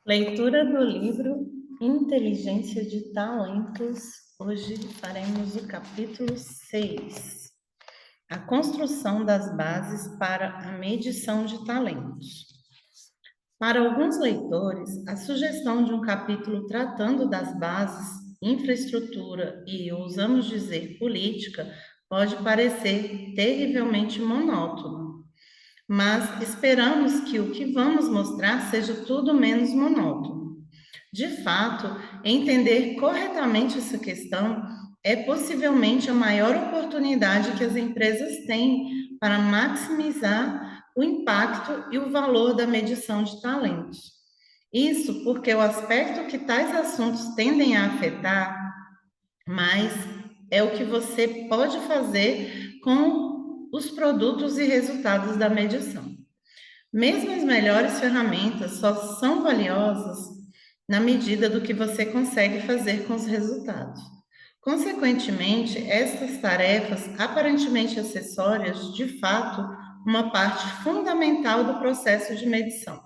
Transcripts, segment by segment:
Leitura do livro Inteligência de Talentos. Hoje faremos o capítulo 6, a construção das bases para a medição de talentos. Para alguns leitores, a sugestão de um capítulo tratando das bases, infraestrutura e, ousamos dizer, política, pode parecer terrivelmente monótono, mas esperamos que o que vamos mostrar seja tudo menos monótono. De fato, entender corretamente essa questão é possivelmente a maior oportunidade que as empresas têm para maximizar o impacto e o valor da medição de talentos. Isso porque o aspecto que tais assuntos tendem a afetar mais é o que você pode fazer com os produtos e resultados da medição. Mesmo as melhores ferramentas só são valiosas na medida do que você consegue fazer com os resultados. Consequentemente, estas tarefas, aparentemente acessórias, de fato, uma parte fundamental do processo de medição.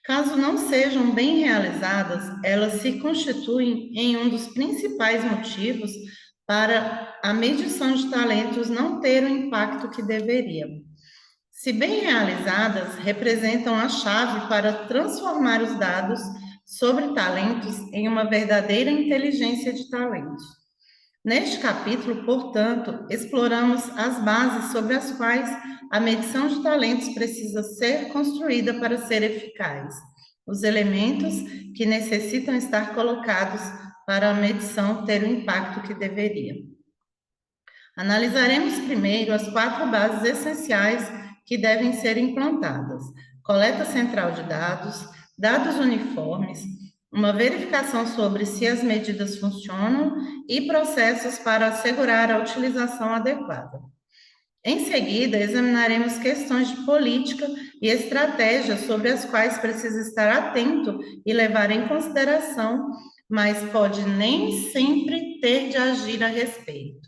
Caso não sejam bem realizadas, elas se constituem em um dos principais motivos para a medição de talentos não ter o impacto que deveria. Se bem realizadas, representam a chave para transformar os dados sobre talentos em uma verdadeira inteligência de talentos. Neste capítulo, portanto, exploramos as bases sobre as quais a medição de talentos precisa ser construída para ser eficaz, os elementos que necessitam estar colocados para a medição ter o impacto que deveria. Analisaremos primeiro as 4 bases essenciais que devem ser implantadas: coleta central de dados, dados uniformes, uma verificação sobre se as medidas funcionam e processos para assegurar a utilização adequada. Em seguida, examinaremos questões de política e estratégia sobre as quais precisa estar atento e levar em consideração, mas pode nem sempre ter de agir a respeito.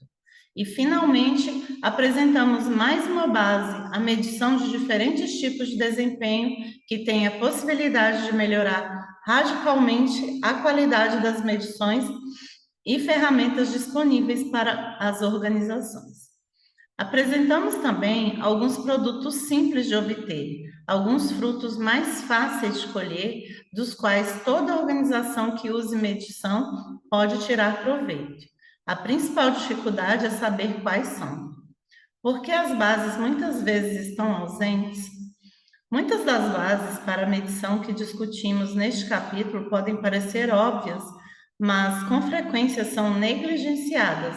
E, finalmente, apresentamos mais uma base, a medição de diferentes tipos de desempenho que tem a possibilidade de melhorar radicalmente a qualidade das medições e ferramentas disponíveis para as organizações. Apresentamos também alguns produtos simples de obter, alguns frutos mais fáceis de colher, dos quais toda organização que use medição pode tirar proveito. A principal dificuldade é saber quais são. Porque as bases muitas vezes estão ausentes? Muitas das bases para a medição que discutimos neste capítulo podem parecer óbvias, mas com frequência são negligenciadas.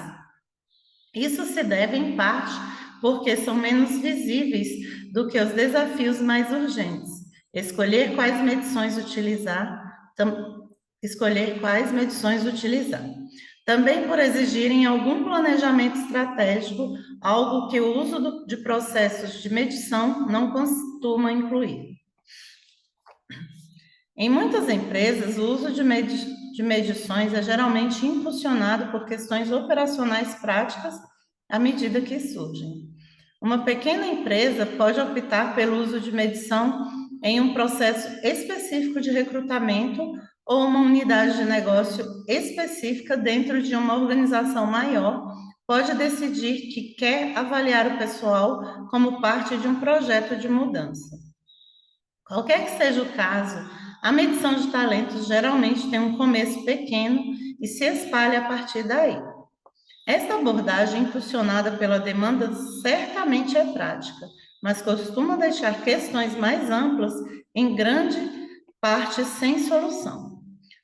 Isso se deve, em parte, porque são menos visíveis do que os desafios mais urgentes. Escolher quais medições utilizar. Também por exigirem algum planejamento estratégico, algo que o uso de processos de medição não costuma incluir. Em muitas empresas, o uso de medições é geralmente impulsionado por questões operacionais práticas à medida que surgem. Uma pequena empresa pode optar pelo uso de medição em um processo específico de recrutamento ou uma unidade de negócio específica dentro de uma organização maior pode decidir que quer avaliar o pessoal como parte de um projeto de mudança. Qualquer que seja o caso, a medição de talentos geralmente tem um começo pequeno e se espalha a partir daí. Esta abordagem, impulsionada pela demanda, certamente é prática, mas costuma deixar questões mais amplas, em grande parte sem solução.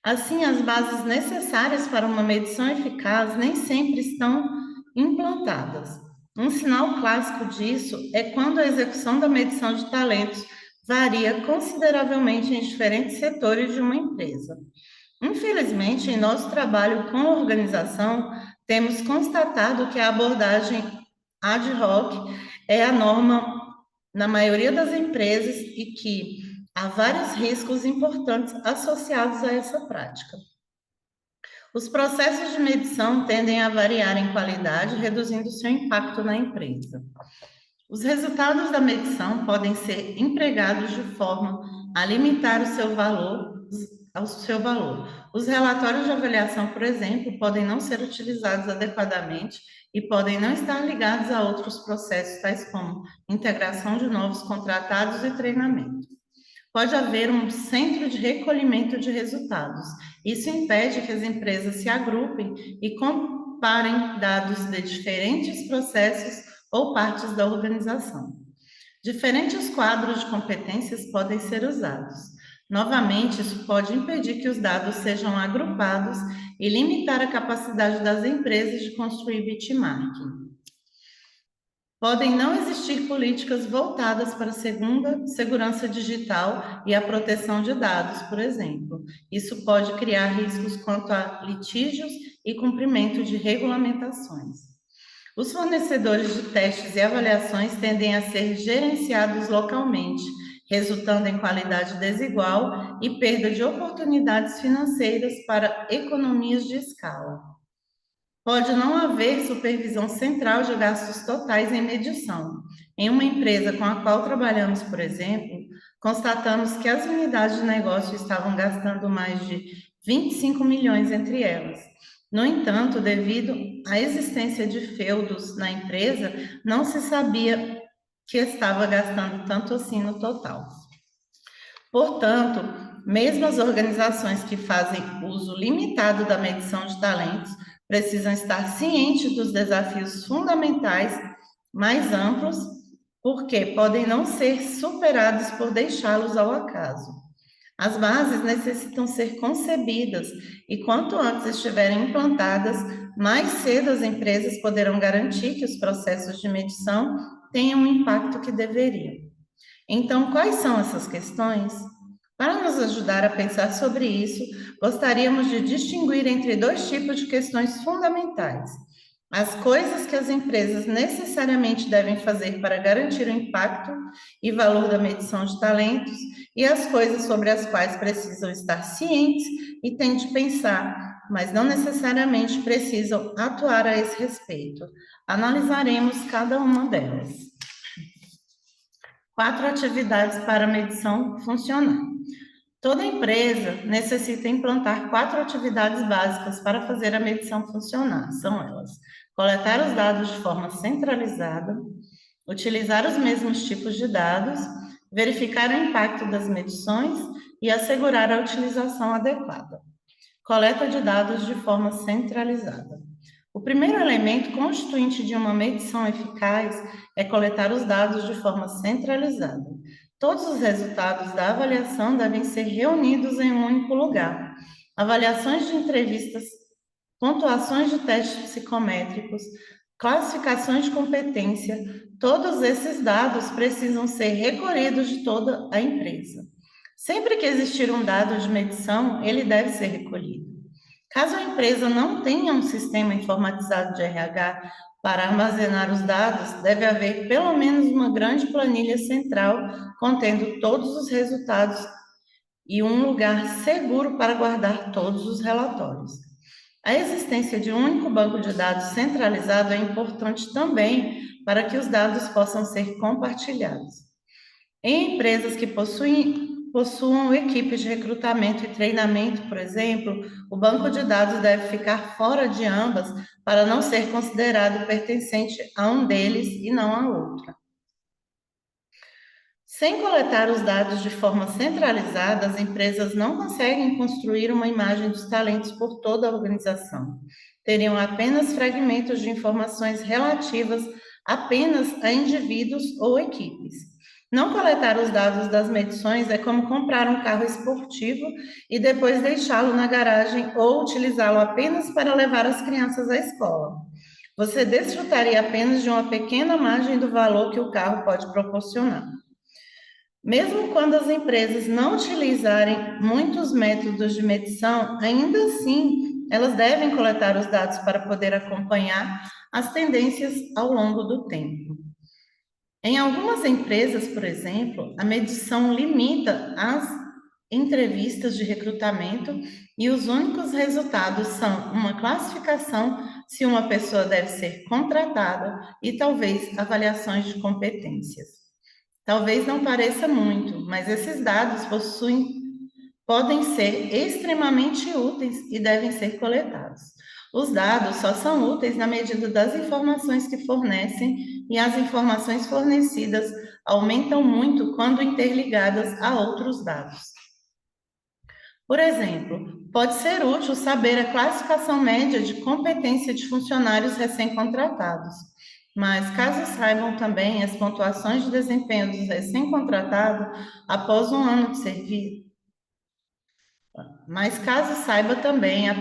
Assim, as bases necessárias para uma medição eficaz nem sempre estão implantadas. Um sinal clássico disso é quando a execução da medição de talentos varia consideravelmente em diferentes setores de uma empresa. Infelizmente, em nosso trabalho com a organização, temos constatado que a abordagem ad hoc é a norma na maioria das empresas e que há vários riscos importantes associados a essa prática. Os processos de medição tendem a variar em qualidade, reduzindo seu impacto na empresa. Os resultados da medição podem ser empregados de forma a limitar o seu valor, ao seu valor. Os relatórios de avaliação, por exemplo, podem não ser utilizados adequadamente e podem não estar ligados a outros processos, tais como integração de novos contratados e treinamento. Pode haver um centro de recolhimento de resultados. Isso impede que as empresas se agrupem e comparem dados de diferentes processos ou partes da organização. Diferentes quadros de competências podem ser usados. Novamente, isso pode impedir que os dados sejam agrupados e limitar a capacidade das empresas de construir benchmarking. Podem não existir políticas voltadas para a segurança digital e a proteção de dados, por exemplo. Isso pode criar riscos quanto a litígios e cumprimento de regulamentações. Os fornecedores de testes e avaliações tendem a ser gerenciados localmente, resultando em qualidade desigual e perda de oportunidades financeiras para economias de escala. Pode não haver supervisão central de gastos totais em medição. Em uma empresa com a qual trabalhamos, por exemplo, constatamos que as unidades de negócio estavam gastando mais de 25 milhões entre elas. No entanto, devido à existência de feudos na empresa, não se sabia que estava gastando tanto assim no total. Portanto, mesmo as organizações que fazem uso limitado da medição de talentos precisam estar cientes dos desafios fundamentais mais amplos, porque podem não ser superados por deixá-los ao acaso. As bases necessitam ser concebidas e, quanto antes estiverem implantadas, mais cedo as empresas poderão garantir que os processos de medição tenham o impacto que deveriam. Então, quais são essas questões? Para nos ajudar a pensar sobre isso, gostaríamos de distinguir entre dois tipos de questões fundamentais: as coisas que as empresas necessariamente devem fazer para garantir o impacto e valor da medição de talentos, e as coisas sobre as quais precisam estar cientes e têm de pensar, mas não necessariamente precisam atuar a esse respeito. Analisaremos cada uma delas. 4 atividades para a medição funcionar. Toda empresa necessita implantar 4 atividades básicas para fazer a medição funcionar. São elas: coletar os dados de forma centralizada, utilizar os mesmos tipos de dados, verificar o impacto das medições e assegurar a utilização adequada. Coleta de dados de forma centralizada. O primeiro elemento constituinte de uma medição eficaz é coletar os dados de forma centralizada. Todos os resultados da avaliação devem ser reunidos em um único lugar. Avaliações de entrevistas, pontuações de testes psicométricos, classificações de competência, todos esses dados precisam ser recolhidos de toda a empresa. Sempre que existir um dado de medição, ele deve ser recolhido. Caso a empresa não tenha um sistema informatizado de RH para armazenar os dados, deve haver pelo menos uma grande planilha central contendo todos os resultados e um lugar seguro para guardar todos os relatórios. A existência de um único banco de dados centralizado é importante também para que os dados possam ser compartilhados. Em empresas que possuam equipes de recrutamento e treinamento, por exemplo, o banco de dados deve ficar fora de ambas para não ser considerado pertencente a um deles e não a outra. Sem coletar os dados de forma centralizada, as empresas não conseguem construir uma imagem dos talentos por toda a organização. Teriam apenas fragmentos de informações relativas apenas a indivíduos ou equipes. Não coletar os dados das medições é como comprar um carro esportivo e depois deixá-lo na garagem ou utilizá-lo apenas para levar as crianças à escola. Você desfrutaria apenas de uma pequena margem do valor que o carro pode proporcionar. Mesmo quando as empresas não utilizarem muitos métodos de medição, ainda assim, elas devem coletar os dados para poder acompanhar as tendências ao longo do tempo. Em algumas empresas, por exemplo, a medição limita as entrevistas de recrutamento e os únicos resultados são uma classificação se uma pessoa deve ser contratada e talvez avaliações de competências. Talvez não pareça muito, mas esses dados podem ser extremamente úteis e devem ser coletados. Os dados só são úteis na medida das informações que fornecem, e as informações fornecidas aumentam muito quando interligadas a outros dados. Por exemplo, pode ser útil saber a classificação média de competência de funcionários recém-contratados, mas caso saibam também as pontuações de desempenho dos recém-contratados após um ano de serviço, mas caso saiba também as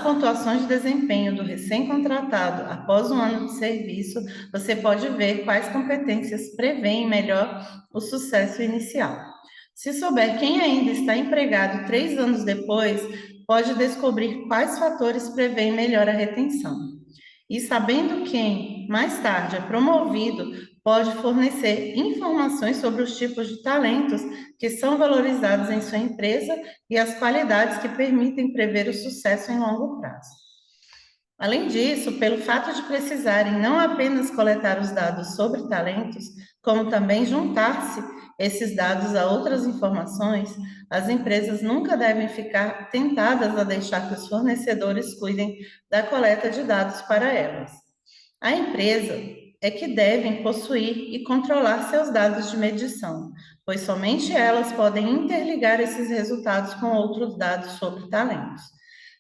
pontuações de desempenho do recém-contratado após um ano de serviço, você pode ver quais competências prevêem melhor o sucesso inicial. Se souber quem ainda está empregado 3 anos depois, pode descobrir quais fatores prevêem melhor a retenção. E sabendo quem mais tarde é promovido, pode fornecer informações sobre os tipos de talentos que são valorizados em sua empresa e as qualidades que permitem prever o sucesso em longo prazo. Além disso, pelo fato de precisarem não apenas coletar os dados sobre talentos, como também juntar-se esses dados a outras informações, as empresas nunca devem ficar tentadas a deixar que os fornecedores cuidem da coleta de dados para elas. A empresa é que devem possuir e controlar seus dados de medição, pois somente elas podem interligar esses resultados com outros dados sobre talentos.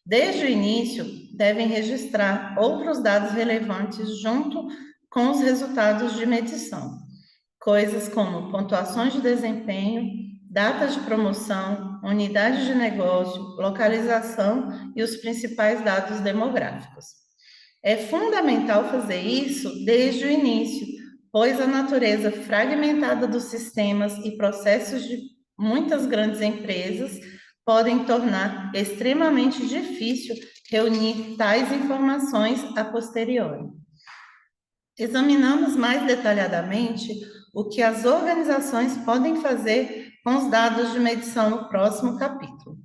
Desde o início, devem registrar outros dados relevantes junto com os resultados de medição, coisas como pontuações de desempenho, datas de promoção, unidade de negócio, localização e os principais dados demográficos. É fundamental fazer isso desde o início, pois a natureza fragmentada dos sistemas e processos de muitas grandes empresas podem tornar extremamente difícil reunir tais informações a posteriori. Examinamos mais detalhadamente o que as organizações podem fazer com os dados de medição no próximo capítulo.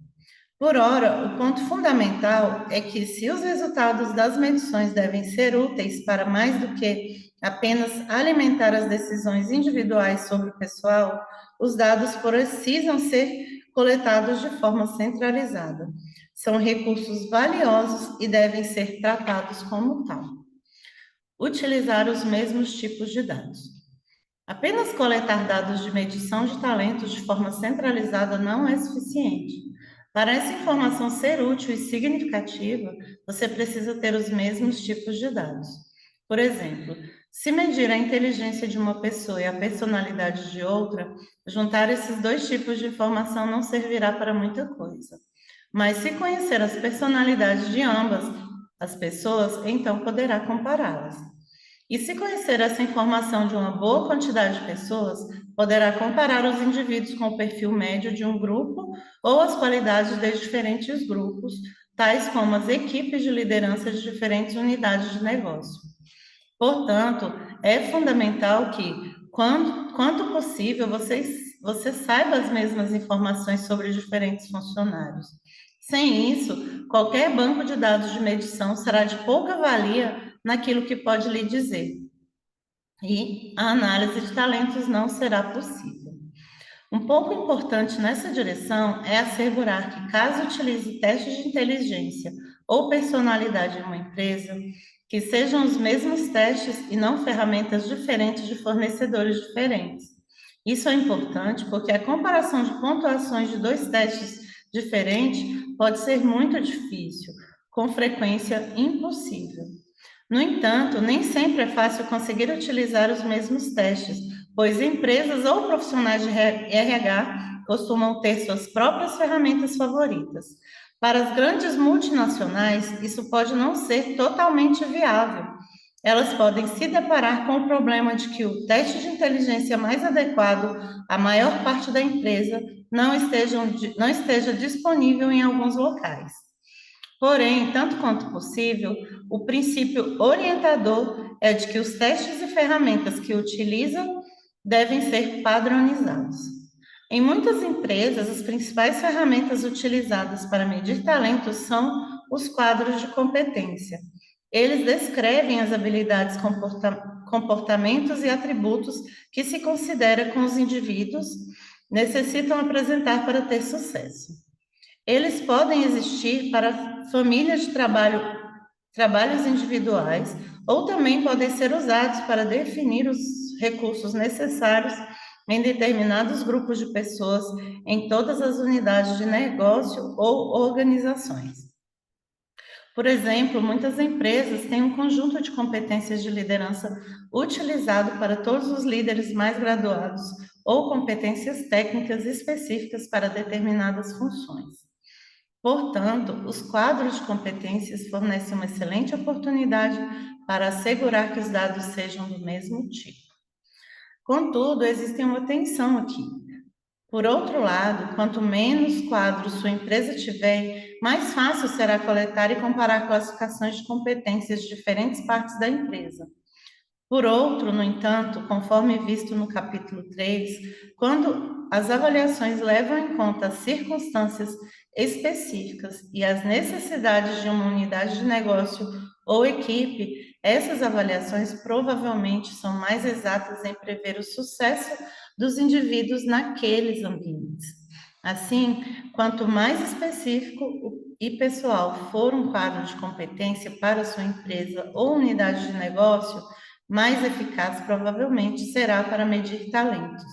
Por ora, o ponto fundamental é que, se os resultados das medições devem ser úteis para mais do que apenas alimentar as decisões individuais sobre o pessoal, os dados precisam ser coletados de forma centralizada. São recursos valiosos e devem ser tratados como tal. Utilizar os mesmos tipos de dados. Apenas coletar dados de medição de talentos de forma centralizada não é suficiente. Para essa informação ser útil e significativa, você precisa ter os mesmos tipos de dados. Por exemplo, se medir a inteligência de uma pessoa e a personalidade de outra, juntar esses dois tipos de informação não servirá para muita coisa. Mas se conhecer as personalidades de ambas as pessoas, então poderá compará-las. E se conhecer essa informação de uma boa quantidade de pessoas, poderá comparar os indivíduos com o perfil médio de um grupo ou as qualidades de diferentes grupos, tais como as equipes de liderança de diferentes unidades de negócio. Portanto, é fundamental que, quanto possível, você saiba as mesmas informações sobre os diferentes funcionários. Sem isso, qualquer banco de dados de medição será de pouca valia naquilo que pode lhe dizer. E a análise de talentos não será possível. Um ponto importante nessa direção é assegurar que, caso utilize testes de inteligência ou personalidade em uma empresa, que sejam os mesmos testes e não ferramentas diferentes de fornecedores diferentes. Isso é importante porque a comparação de pontuações de dois testes diferentes pode ser muito difícil, com frequência impossível. No entanto, nem sempre é fácil conseguir utilizar os mesmos testes, pois empresas ou profissionais de RH costumam ter suas próprias ferramentas favoritas. Para as grandes multinacionais, isso pode não ser totalmente viável. Elas podem se deparar com o problema de que o teste de inteligência mais adequado à maior parte da empresa não esteja disponível em alguns locais. Porém, tanto quanto possível, o princípio orientador é de que os testes e ferramentas que utilizam devem ser padronizados. Em muitas empresas, as principais ferramentas utilizadas para medir talentos são os quadros de competência. Eles descrevem as habilidades, comportamentos e atributos que se considera que os indivíduos necessitam apresentar para ter sucesso. Eles podem existir para famílias de trabalhos individuais, ou também podem ser usados para definir os recursos necessários em determinados grupos de pessoas em todas as unidades de negócio ou organizações. Por exemplo, muitas empresas têm um conjunto de competências de liderança utilizado para todos os líderes mais graduados ou competências técnicas específicas para determinadas funções. Portanto, os quadros de competências fornecem uma excelente oportunidade para assegurar que os dados sejam do mesmo tipo. Contudo, existe uma tensão aqui. Por outro lado, quanto menos quadros sua empresa tiver, mais fácil será coletar e comparar classificações de competências de diferentes partes da empresa. Por outro, no entanto, conforme visto no capítulo 3, quando as avaliações levam em conta as circunstâncias específicas e as necessidades de uma unidade de negócio ou equipe, essas avaliações provavelmente são mais exatas em prever o sucesso dos indivíduos naqueles ambientes. Assim, quanto mais específico e pessoal for um quadro de competência para sua empresa ou unidade de negócio, mais eficaz provavelmente será para medir talentos.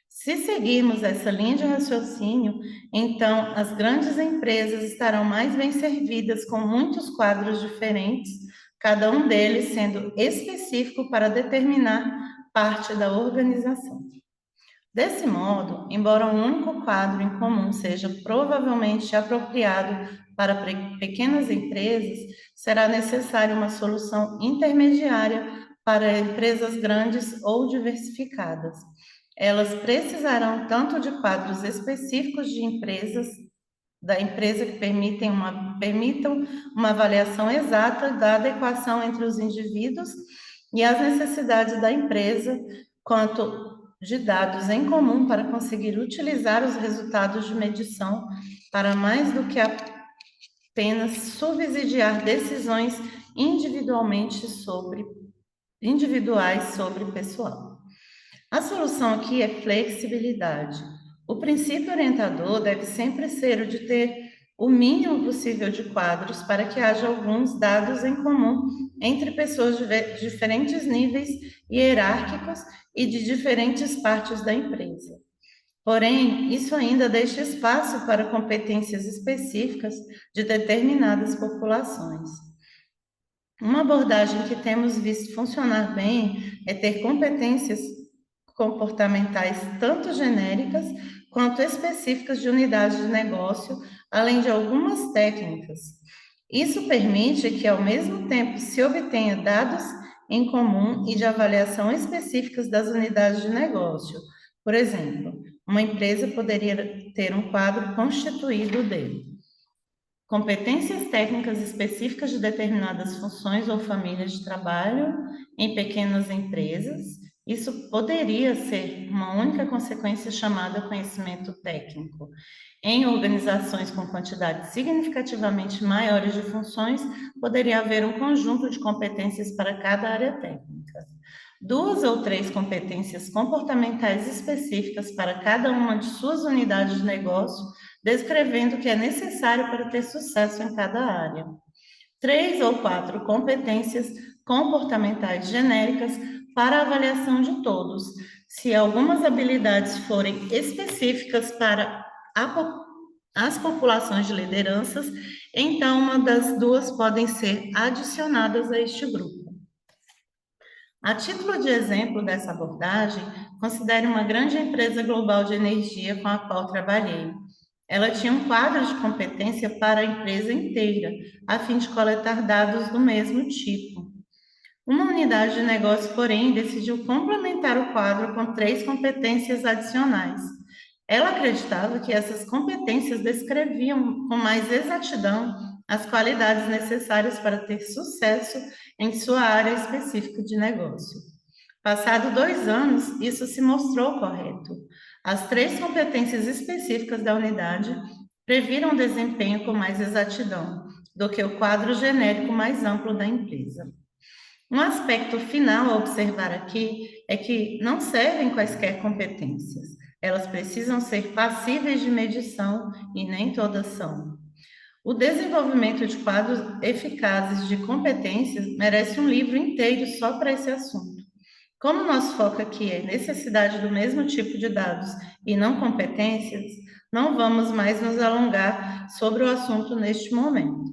Se seguirmos essa linha de raciocínio, então as grandes empresas estarão mais bem servidas com muitos quadros diferentes, cada um deles sendo específico para determinar parte da organização. Desse modo, embora um único quadro em comum seja provavelmente apropriado para pequenas empresas, será necessária uma solução intermediária para empresas grandes ou diversificadas. Elas precisarão tanto de quadros específicos de empresas, da empresa que permitam uma avaliação exata da adequação entre os indivíduos e as necessidades da empresa, quanto de dados em comum para conseguir utilizar os resultados de medição para mais do que apenas subsidiar decisões individuais sobre o pessoal. A solução aqui é flexibilidade. O princípio orientador deve sempre ser o de ter o mínimo possível de quadros para que haja alguns dados em comum entre pessoas de diferentes níveis hierárquicos e de diferentes partes da empresa. Porém, isso ainda deixa espaço para competências específicas de determinadas populações. Uma abordagem que temos visto funcionar bem é ter competências comportamentais tanto genéricas quanto específicas de unidades de negócio, além de algumas técnicas. Isso permite que, ao mesmo tempo, se obtenha dados em comum e de avaliação específicas das unidades de negócio. Por exemplo, uma empresa poderia ter um quadro constituído de competências técnicas específicas de determinadas funções ou famílias de trabalho em pequenas empresas. Isso poderia ser uma única consequência chamada conhecimento técnico. Em organizações com quantidades significativamente maiores de funções, poderia haver um conjunto de competências para cada área técnica. 2 ou 3 competências comportamentais específicas para cada uma de suas unidades de negócio, descrevendo o que é necessário para ter sucesso em cada área. 3 ou 4 competências comportamentais genéricas para a avaliação de todos. Se algumas habilidades forem específicas para as populações de lideranças, então uma das duas podem ser adicionadas a este grupo. A título de exemplo dessa abordagem, considere uma grande empresa global de energia com a qual trabalhei. Ela tinha um quadro de competência para a empresa inteira, a fim de coletar dados do mesmo tipo. Uma unidade de negócio, porém, decidiu complementar o quadro com 3 competências adicionais. Ela acreditava que essas competências descreviam com mais exatidão as qualidades necessárias para ter sucesso em sua área específica de negócio. Passado 2 anos, isso se mostrou correto. As 3 competências específicas da unidade previram desempenho com mais exatidão. do que o quadro genérico mais amplo da empresa. Um aspecto final a observar aqui é que não servem quaisquer competências. Elas precisam ser passíveis de medição e nem todas são. O desenvolvimento de quadros eficazes de competências merece um livro inteiro só para esse assunto. Como nosso foco aqui é necessidade do mesmo tipo de dados e não competências, não vamos mais nos alongar sobre o assunto neste momento.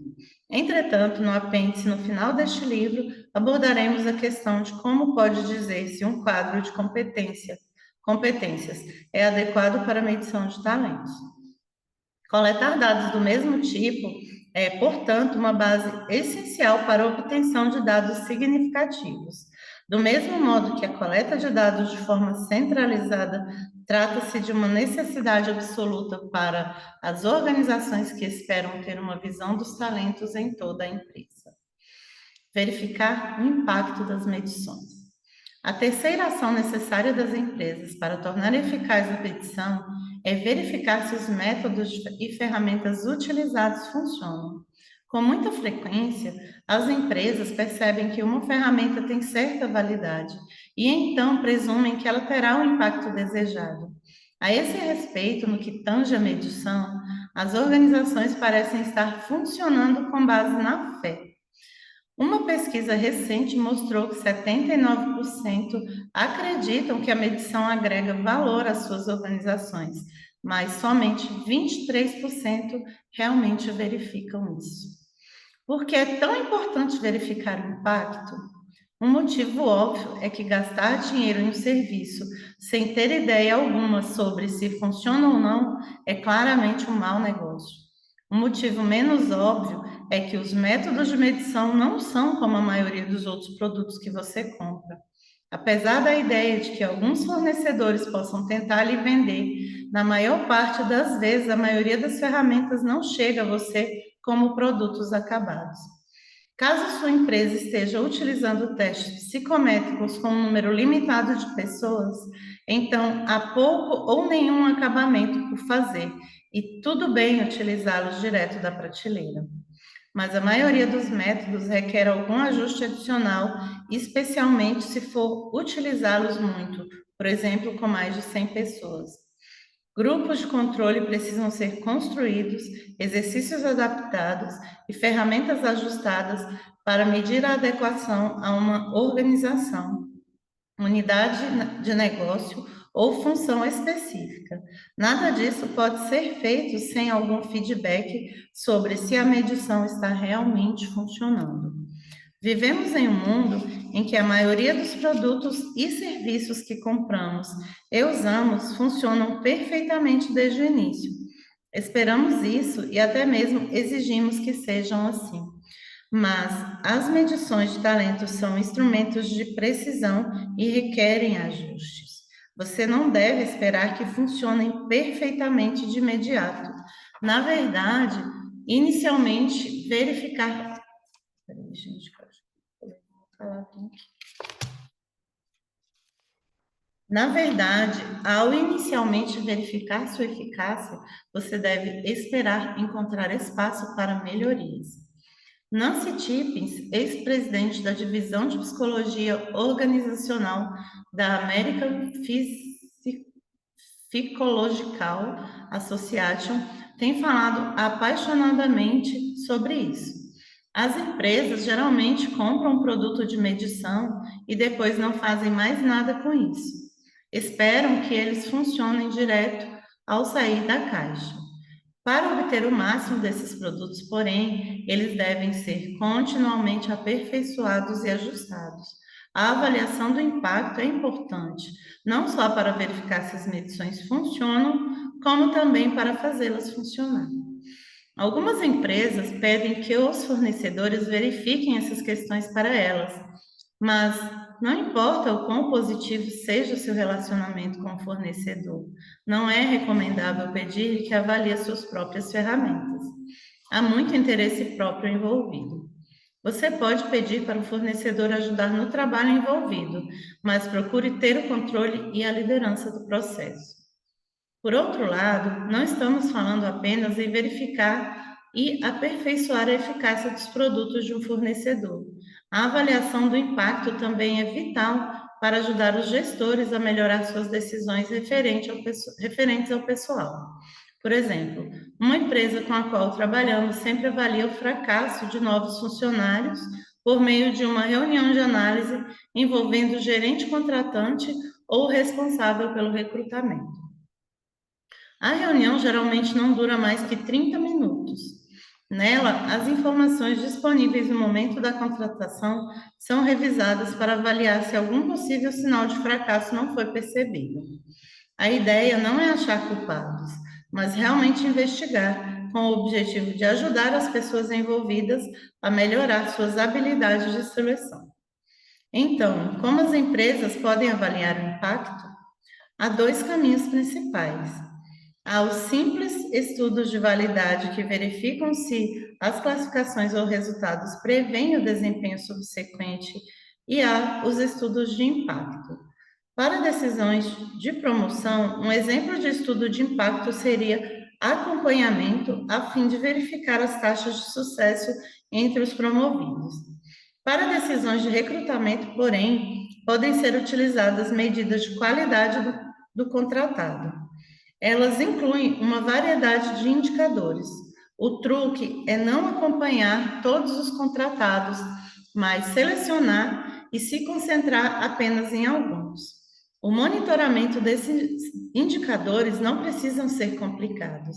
Entretanto, no apêndice no final deste livro, abordaremos a questão de como pode dizer se um quadro de competências é adequado para a medição de talentos. Coletar dados do mesmo tipo é, portanto, uma base essencial para a obtenção de dados significativos. Do mesmo modo que a coleta de dados de forma centralizada trata-se de uma necessidade absoluta para as organizações que esperam ter uma visão dos talentos em toda a empresa. Verificar o impacto das medições. A terceira ação necessária das empresas para tornar eficaz a medição é verificar se os métodos e ferramentas utilizados funcionam. Com muita frequência, as empresas percebem que uma ferramenta tem certa validade e então presumem que ela terá o impacto desejado. A esse respeito, no que tange a medição, as organizações parecem estar funcionando com base na fé. Uma pesquisa recente mostrou que 79% acreditam que a medição agrega valor às suas organizações, mas somente 23% realmente verificam isso. Por que é tão importante verificar o impacto? Um motivo óbvio é que gastar dinheiro em um serviço sem ter ideia alguma sobre se funciona ou não é claramente um mau negócio. Um motivo menos óbvio é que os métodos de medição não são como a maioria dos outros produtos que você compra. Apesar da ideia de que alguns fornecedores possam tentar lhe vender, na maior parte das vezes a maioria das ferramentas não chega a você como produtos acabados. Caso sua empresa esteja utilizando testes psicométricos com um número limitado de pessoas, então há pouco ou nenhum acabamento por fazer e tudo bem utilizá-los direto da prateleira. Mas a maioria dos métodos requer algum ajuste adicional, especialmente se for utilizá-los muito, por exemplo, com mais de 100 pessoas. Grupos de controle precisam ser construídos, exercícios adaptados e ferramentas ajustadas para medir a adequação a uma organização, unidade de negócio ou função específica. Nada disso pode ser feito sem algum feedback sobre se a medição está realmente funcionando. Vivemos em um mundo em que a maioria dos produtos e serviços que compramos e usamos funcionam perfeitamente desde o início. Esperamos isso e até mesmo exigimos que sejam assim. Mas as medições de talento são instrumentos de precisão e requerem ajustes. Você não deve esperar que funcionem perfeitamente de imediato. Na verdade, inicialmente, verificar. Peraí, gente, na verdade, ao inicialmente verificar sua eficácia, você deve esperar encontrar espaço para melhorias. Nancy Tippins, ex-presidente da Divisão de Psicologia Organizacional da American Psychological Association, tem falado apaixonadamente sobre isso. As empresas geralmente compram um produto de medição e depois não fazem mais nada com isso. Esperam que eles funcionem direto ao sair da caixa. Para obter o máximo desses produtos, porém, eles devem ser continuamente aperfeiçoados e ajustados. A avaliação do impacto é importante, não só para verificar se as medições funcionam, como também para fazê-las funcionar. Algumas empresas pedem que os fornecedores verifiquem essas questões para elas, mas não importa o quão positivo seja o seu relacionamento com o fornecedor, não é recomendável pedir que avalie as suas próprias ferramentas. Há muito interesse próprio envolvido. Você pode pedir para o fornecedor ajudar no trabalho envolvido, mas procure ter o controle e a liderança do processo. Por outro lado, não estamos falando apenas em verificar e aperfeiçoar a eficácia dos produtos de um fornecedor. A avaliação do impacto também é vital para ajudar os gestores a melhorar suas decisões referentes ao pessoal. Por exemplo, uma empresa com a qual trabalhamos sempre avalia o fracasso de novos funcionários por meio de uma reunião de análise envolvendo o gerente contratante ou o responsável pelo recrutamento. A reunião geralmente não dura mais que 30 minutos. Nela, as informações disponíveis no momento da contratação são revisadas para avaliar se algum possível sinal de fracasso não foi percebido. A ideia não é achar culpados, mas realmente investigar, com o objetivo de ajudar as pessoas envolvidas a melhorar suas habilidades de seleção. Então, como as empresas podem avaliar o impacto? Há dois caminhos principais. Há os simples estudos de validade que verificam se as classificações ou resultados prevêem o desempenho subsequente, e há os estudos de impacto. Para decisões de promoção, um exemplo de estudo de impacto seria acompanhamento a fim de verificar as taxas de sucesso entre os promovidos. Para decisões de recrutamento, porém, podem ser utilizadas medidas de qualidade do contratado. Elas incluem uma variedade de indicadores. O truque é não acompanhar todos os contratados, mas selecionar e se concentrar apenas em alguns. O monitoramento desses indicadores não precisam ser complicados.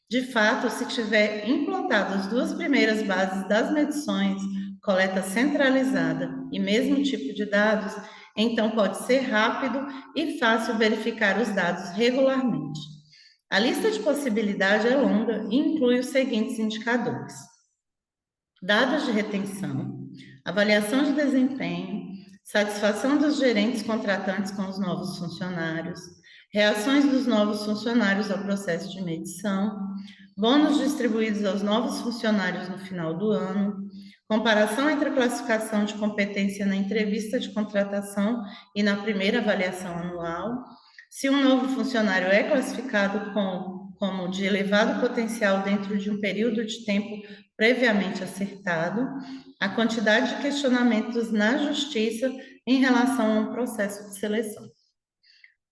De fato, se tiver implantado as duas primeiras bases das medições, coleta centralizada e mesmo tipo de dados, então pode ser rápido e fácil verificar os dados regularmente. A lista de possibilidades é longa e inclui os seguintes indicadores: dados de retenção, avaliação de desempenho, satisfação dos gerentes contratantes com os novos funcionários, reações dos novos funcionários ao processo de medição, bônus distribuídos aos novos funcionários no final do ano, comparação entre a classificação de competência na entrevista de contratação e na primeira avaliação anual, se um novo funcionário é classificado como de elevado potencial dentro de um período de tempo previamente acertado, a quantidade de questionamentos na justiça em relação a um processo de seleção.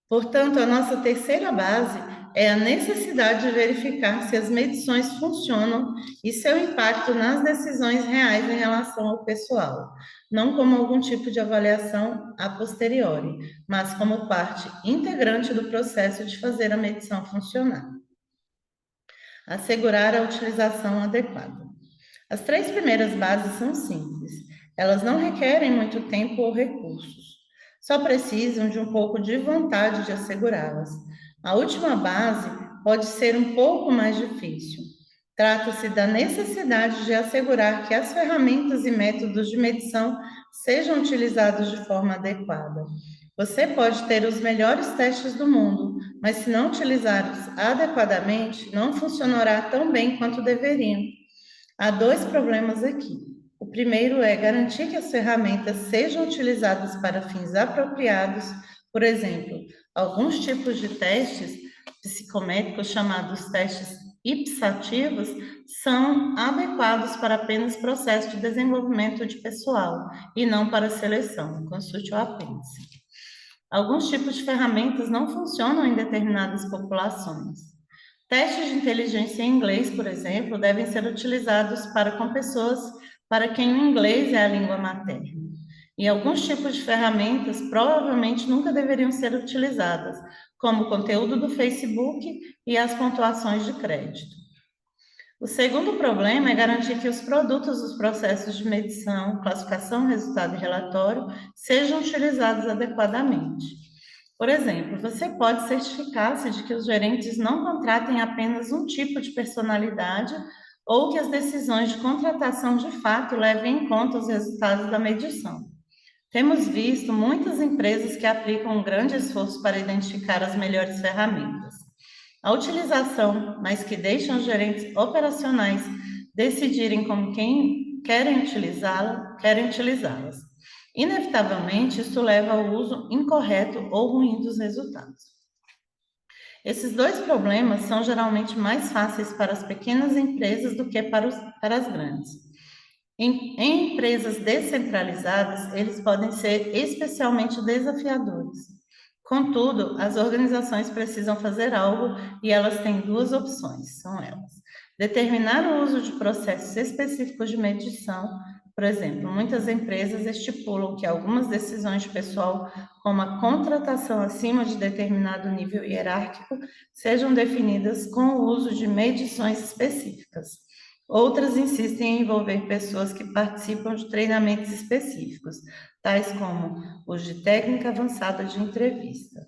Portanto, a nossa terceira base é a necessidade de verificar se as medições funcionam e seu impacto nas decisões reais em relação ao pessoal, não como algum tipo de avaliação a posteriori, mas como parte integrante do processo de fazer a medição funcionar. Assegurar a utilização adequada. As três primeiras bases são simples, elas não requerem muito tempo ou recursos. Só precisam de um pouco de vontade de assegurá-las. A última base pode ser um pouco mais difícil. Trata-se da necessidade de assegurar que as ferramentas e métodos de medição sejam utilizados de forma adequada. Você pode ter os melhores testes do mundo, mas se não utilizá-los adequadamente, não funcionará tão bem quanto deveriam. Há dois problemas aqui. O primeiro é garantir que as ferramentas sejam utilizadas para fins apropriados. Por exemplo, alguns tipos de testes psicométricos, chamados testes ipsativos, são adequados para apenas processo de desenvolvimento de pessoal e não para seleção. Consulte o apêndice. Alguns tipos de ferramentas não funcionam em determinadas populações. Testes de inteligência em inglês, por exemplo, devem ser utilizados com pessoas para quem o inglês é a língua materna. E alguns tipos de ferramentas provavelmente nunca deveriam ser utilizadas, como o conteúdo do Facebook e as pontuações de crédito. O segundo problema é garantir que os produtos dos processos de medição, classificação, resultado e relatório sejam utilizados adequadamente. Por exemplo, você pode certificar-se de que os gerentes não contratem apenas um tipo de personalidade ou que as decisões de contratação de fato levem em conta os resultados da medição. Temos visto muitas empresas que aplicam um grande esforço para identificar as melhores ferramentas. A utilização, mas que deixam os gerentes operacionais decidirem como quem querem utilizá-las. Inevitavelmente, isso leva ao uso incorreto ou ruim dos resultados. Esses dois problemas são geralmente mais fáceis para as pequenas empresas do que para as grandes. Em empresas descentralizadas, eles podem ser especialmente desafiadores. Contudo, as organizações precisam fazer algo e elas têm duas opções, são elas. Determinar o uso de processos específicos de medição. Por exemplo, muitas empresas estipulam que algumas decisões de pessoal, como a contratação acima de determinado nível hierárquico, sejam definidas com o uso de medições específicas. Outras insistem em envolver pessoas que participam de treinamentos específicos, tais como os de técnica avançada de entrevista.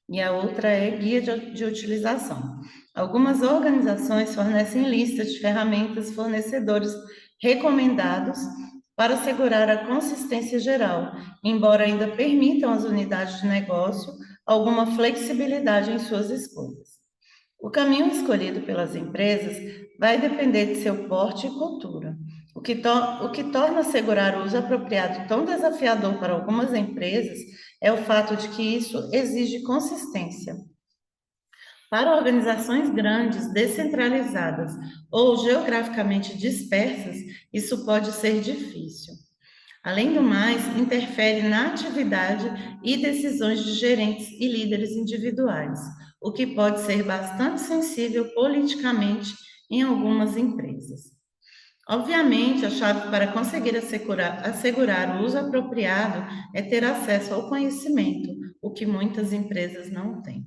E a outra é guia de utilização. Algumas organizações fornecem listas de ferramentas e fornecedores recomendados para assegurar a consistência geral, embora ainda permitam às unidades de negócio alguma flexibilidade em suas escolhas. O caminho escolhido pelas empresas vai depender de seu porte e cultura. O que torna assegurar o uso apropriado tão desafiador para algumas empresas é o fato de que isso exige consistência. Para organizações grandes, descentralizadas ou geograficamente dispersas, isso pode ser difícil. Além do mais, interfere na atividade e decisões de gerentes e líderes individuais, o que pode ser bastante sensível politicamente em algumas empresas. Obviamente, a chave para conseguir assegurar o uso apropriado é ter acesso ao conhecimento, o que muitas empresas não têm.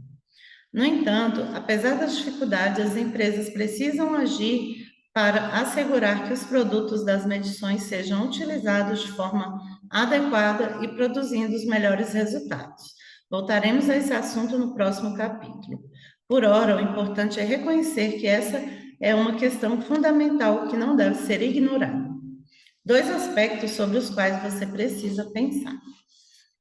No entanto, apesar das dificuldades, as empresas precisam agir para assegurar que os produtos das medições sejam utilizados de forma adequada e produzindo os melhores resultados. Voltaremos a esse assunto no próximo capítulo. Por ora, o importante é reconhecer que essa é uma questão fundamental que não deve ser ignorada. Dois aspectos sobre os quais você precisa pensar.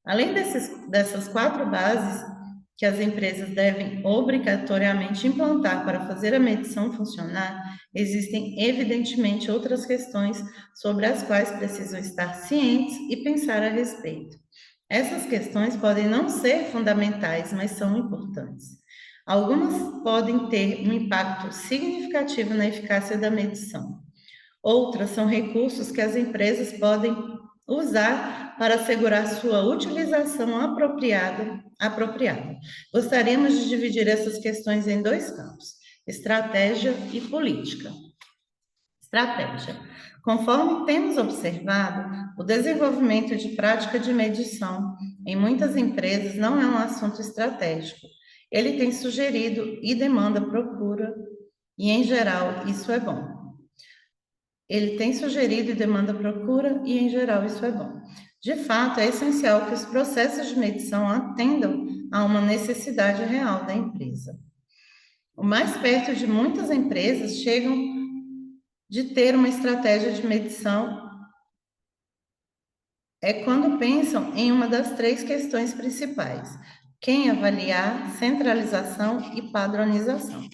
Além dessas quatro bases que as empresas devem obrigatoriamente implantar para fazer a medição funcionar, existem evidentemente outras questões sobre as quais precisam estar cientes e pensar a respeito. Essas questões podem não ser fundamentais, mas são importantes. Algumas podem ter um impacto significativo na eficácia da medição. Outras são recursos que as empresas podem usar para assegurar sua utilização apropriada. Gostaríamos de dividir essas questões em dois campos: estratégia e política. Estratégia. Conforme temos observado, o desenvolvimento de prática de medição em muitas empresas não é um assunto estratégico. Ele tem sugerido e demanda procura, e em geral isso é bom. Ele tem sugerido e demanda procura, e em geral isso é bom. De fato, é essencial que os processos de medição atendam a uma necessidade real da empresa. O mais perto de muitas empresas chegam de ter uma estratégia de medição é quando pensam em uma das três questões principais: quem avaliar, centralização e padronização.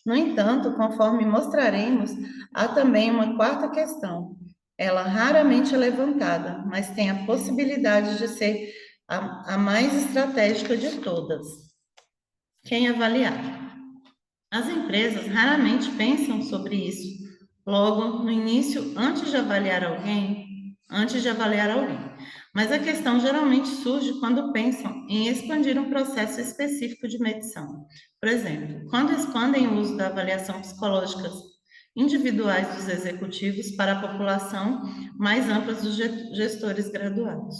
No entanto, conforme mostraremos, há também uma quarta questão. Ela raramente é levantada, mas tem a possibilidade de ser a mais estratégica de todas. Quem avaliar? As empresas raramente pensam sobre isso logo no início, antes de avaliar alguém. Mas a questão geralmente surge quando pensam em expandir um processo específico de medição. Por exemplo, quando expandem o uso da avaliação psicológica individuais dos executivos para a população mais ampla dos gestores graduados.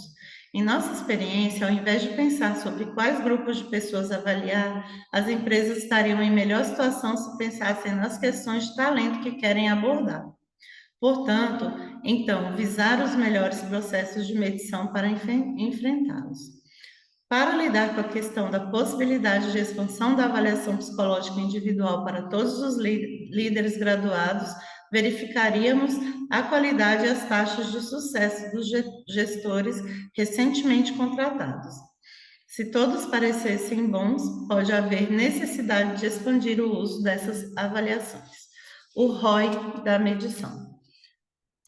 Em nossa experiência, ao invés de pensar sobre quais grupos de pessoas avaliar, as empresas estariam em melhor situação se pensassem nas questões de talento que querem abordar. Portanto, então, visar os melhores processos de medição para enfrentá-los. Para lidar com a questão da possibilidade de expansão da avaliação psicológica individual para todos os líderes graduados, verificaríamos a qualidade e as taxas de sucesso dos gestores recentemente contratados. Se todos parecessem bons, pode haver necessidade de expandir o uso dessas avaliações. O ROI da medição.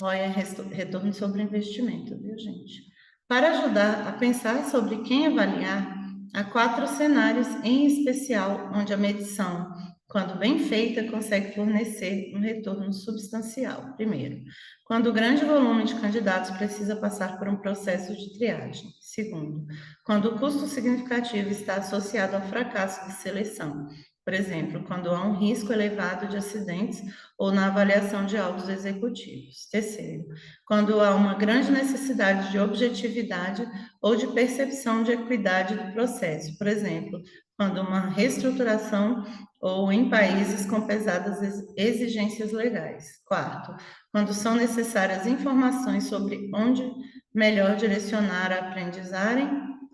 ROI é retorno sobre investimento, viu, gente? Para ajudar a pensar sobre quem avaliar, há 4 cenários em especial onde a medição, quando bem feita, consegue fornecer um retorno substancial. Primeiro, quando o grande volume de candidatos precisa passar por um processo de triagem. Segundo, quando o custo significativo está associado ao fracasso de seleção. Por exemplo, quando há um risco elevado de acidentes ou na avaliação de altos executivos. Terceiro, quando há uma grande necessidade de objetividade ou de percepção de equidade do processo. Por exemplo, quando uma reestruturação ou em países com pesadas exigências legais. Quarto, quando são necessárias informações sobre onde melhor direcionar a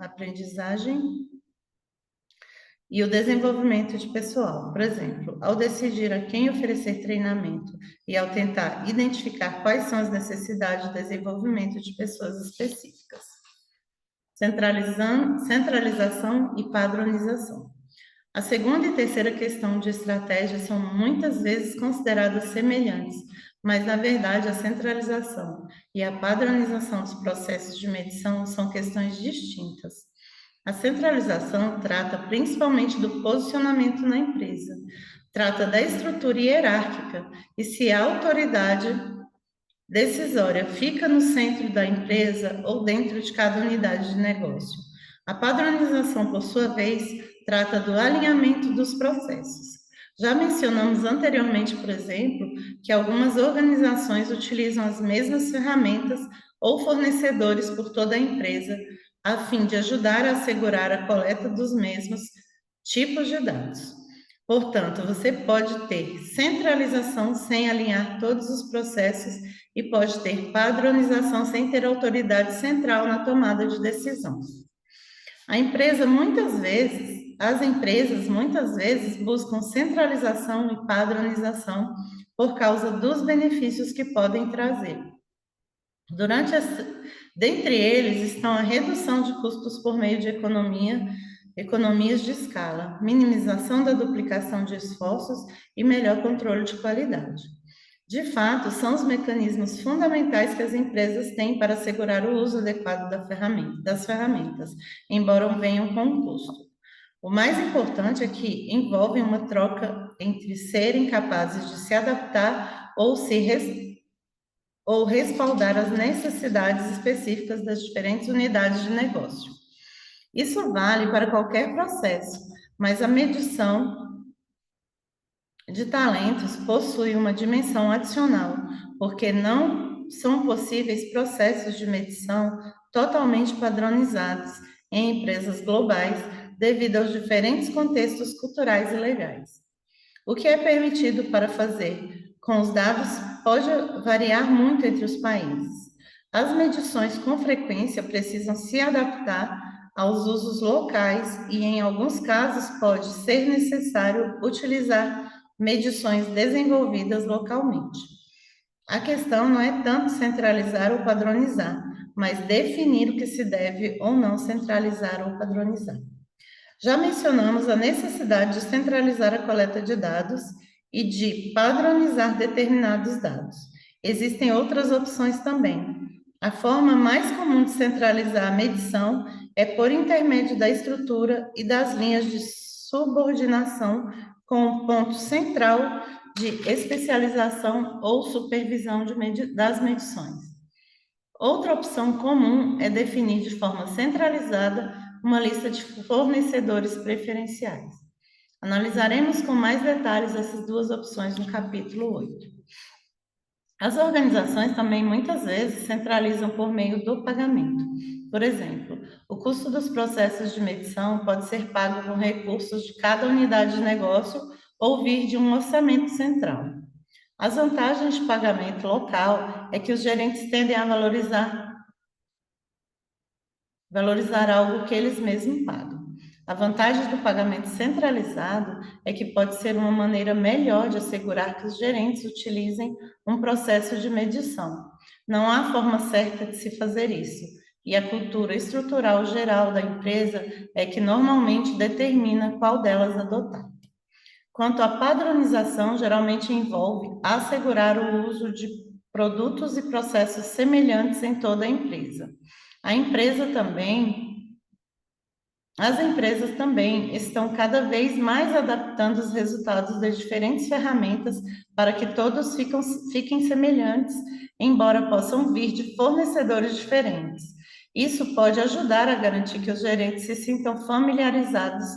aprendizagem e o desenvolvimento de pessoal. Por exemplo, ao decidir a quem oferecer treinamento e ao tentar identificar quais são as necessidades de desenvolvimento de pessoas específicas. Centralização e padronização. A segunda e terceira questão de estratégia são muitas vezes consideradas semelhantes, mas na verdade a centralização e a padronização dos processos de medição são questões distintas. A centralização trata principalmente do posicionamento na empresa, trata da estrutura hierárquica e se a autoridade decisória fica no centro da empresa ou dentro de cada unidade de negócio. A padronização, por sua vez, trata do alinhamento dos processos. Já mencionamos anteriormente, por exemplo, que algumas organizações utilizam as mesmas ferramentas ou fornecedores por toda a empresa, a fim de ajudar a assegurar a coleta dos mesmos tipos de dados. Portanto, você pode ter centralização sem alinhar todos os processos e pode ter padronização sem ter autoridade central na tomada de decisões. As empresas muitas vezes buscam centralização e padronização por causa dos benefícios que podem trazer. Dentre eles estão a redução de custos por meio de economias de escala, minimização da duplicação de esforços e melhor controle de qualidade. De fato, são os mecanismos fundamentais que as empresas têm para assegurar o uso adequado das ferramentas, embora venham com um custo. O mais importante é que envolvem uma troca entre serem capazes de se adaptar ou respaldar as necessidades específicas das diferentes unidades de negócio. Isso vale para qualquer processo, mas a medição de talentos possui uma dimensão adicional, porque não são possíveis processos de medição totalmente padronizados em empresas globais devido aos diferentes contextos culturais e legais. O que é permitido para fazer com os dados pode variar muito entre os países. As medições com frequência precisam se adaptar aos usos locais e, em alguns casos, pode ser necessário utilizar medições desenvolvidas localmente. A questão não é tanto centralizar ou padronizar, mas definir o que se deve ou não centralizar ou padronizar. Já mencionamos a necessidade de centralizar a coleta de dados e de padronizar determinados dados. Existem outras opções também. A forma mais comum de centralizar a medição é por intermédio da estrutura e das linhas de subordinação com um ponto central de especialização ou supervisão das medições. Outra opção comum é definir de forma centralizada uma lista de fornecedores preferenciais. Analisaremos com mais detalhes essas duas opções no capítulo 8. As organizações também muitas vezes centralizam por meio do pagamento. Por exemplo, o custo dos processos de medição pode ser pago com recursos de cada unidade de negócio ou vir de um orçamento central. As vantagens de pagamento local é que os gerentes tendem a valorizar algo que eles mesmos pagam. A vantagem do pagamento centralizado é que pode ser uma maneira melhor de assegurar que os gerentes utilizem um processo de medição. Não há forma certa de se fazer isso, e a cultura estrutural geral da empresa é que normalmente determina qual delas adotar. Quanto à padronização, geralmente envolve assegurar o uso de produtos e processos semelhantes em toda a empresa. A empresa também As empresas também estão cada vez mais adaptando os resultados das diferentes ferramentas para que todos fiquem semelhantes, embora possam vir de fornecedores diferentes. Isso pode ajudar a garantir que os gerentes se sintam familiarizados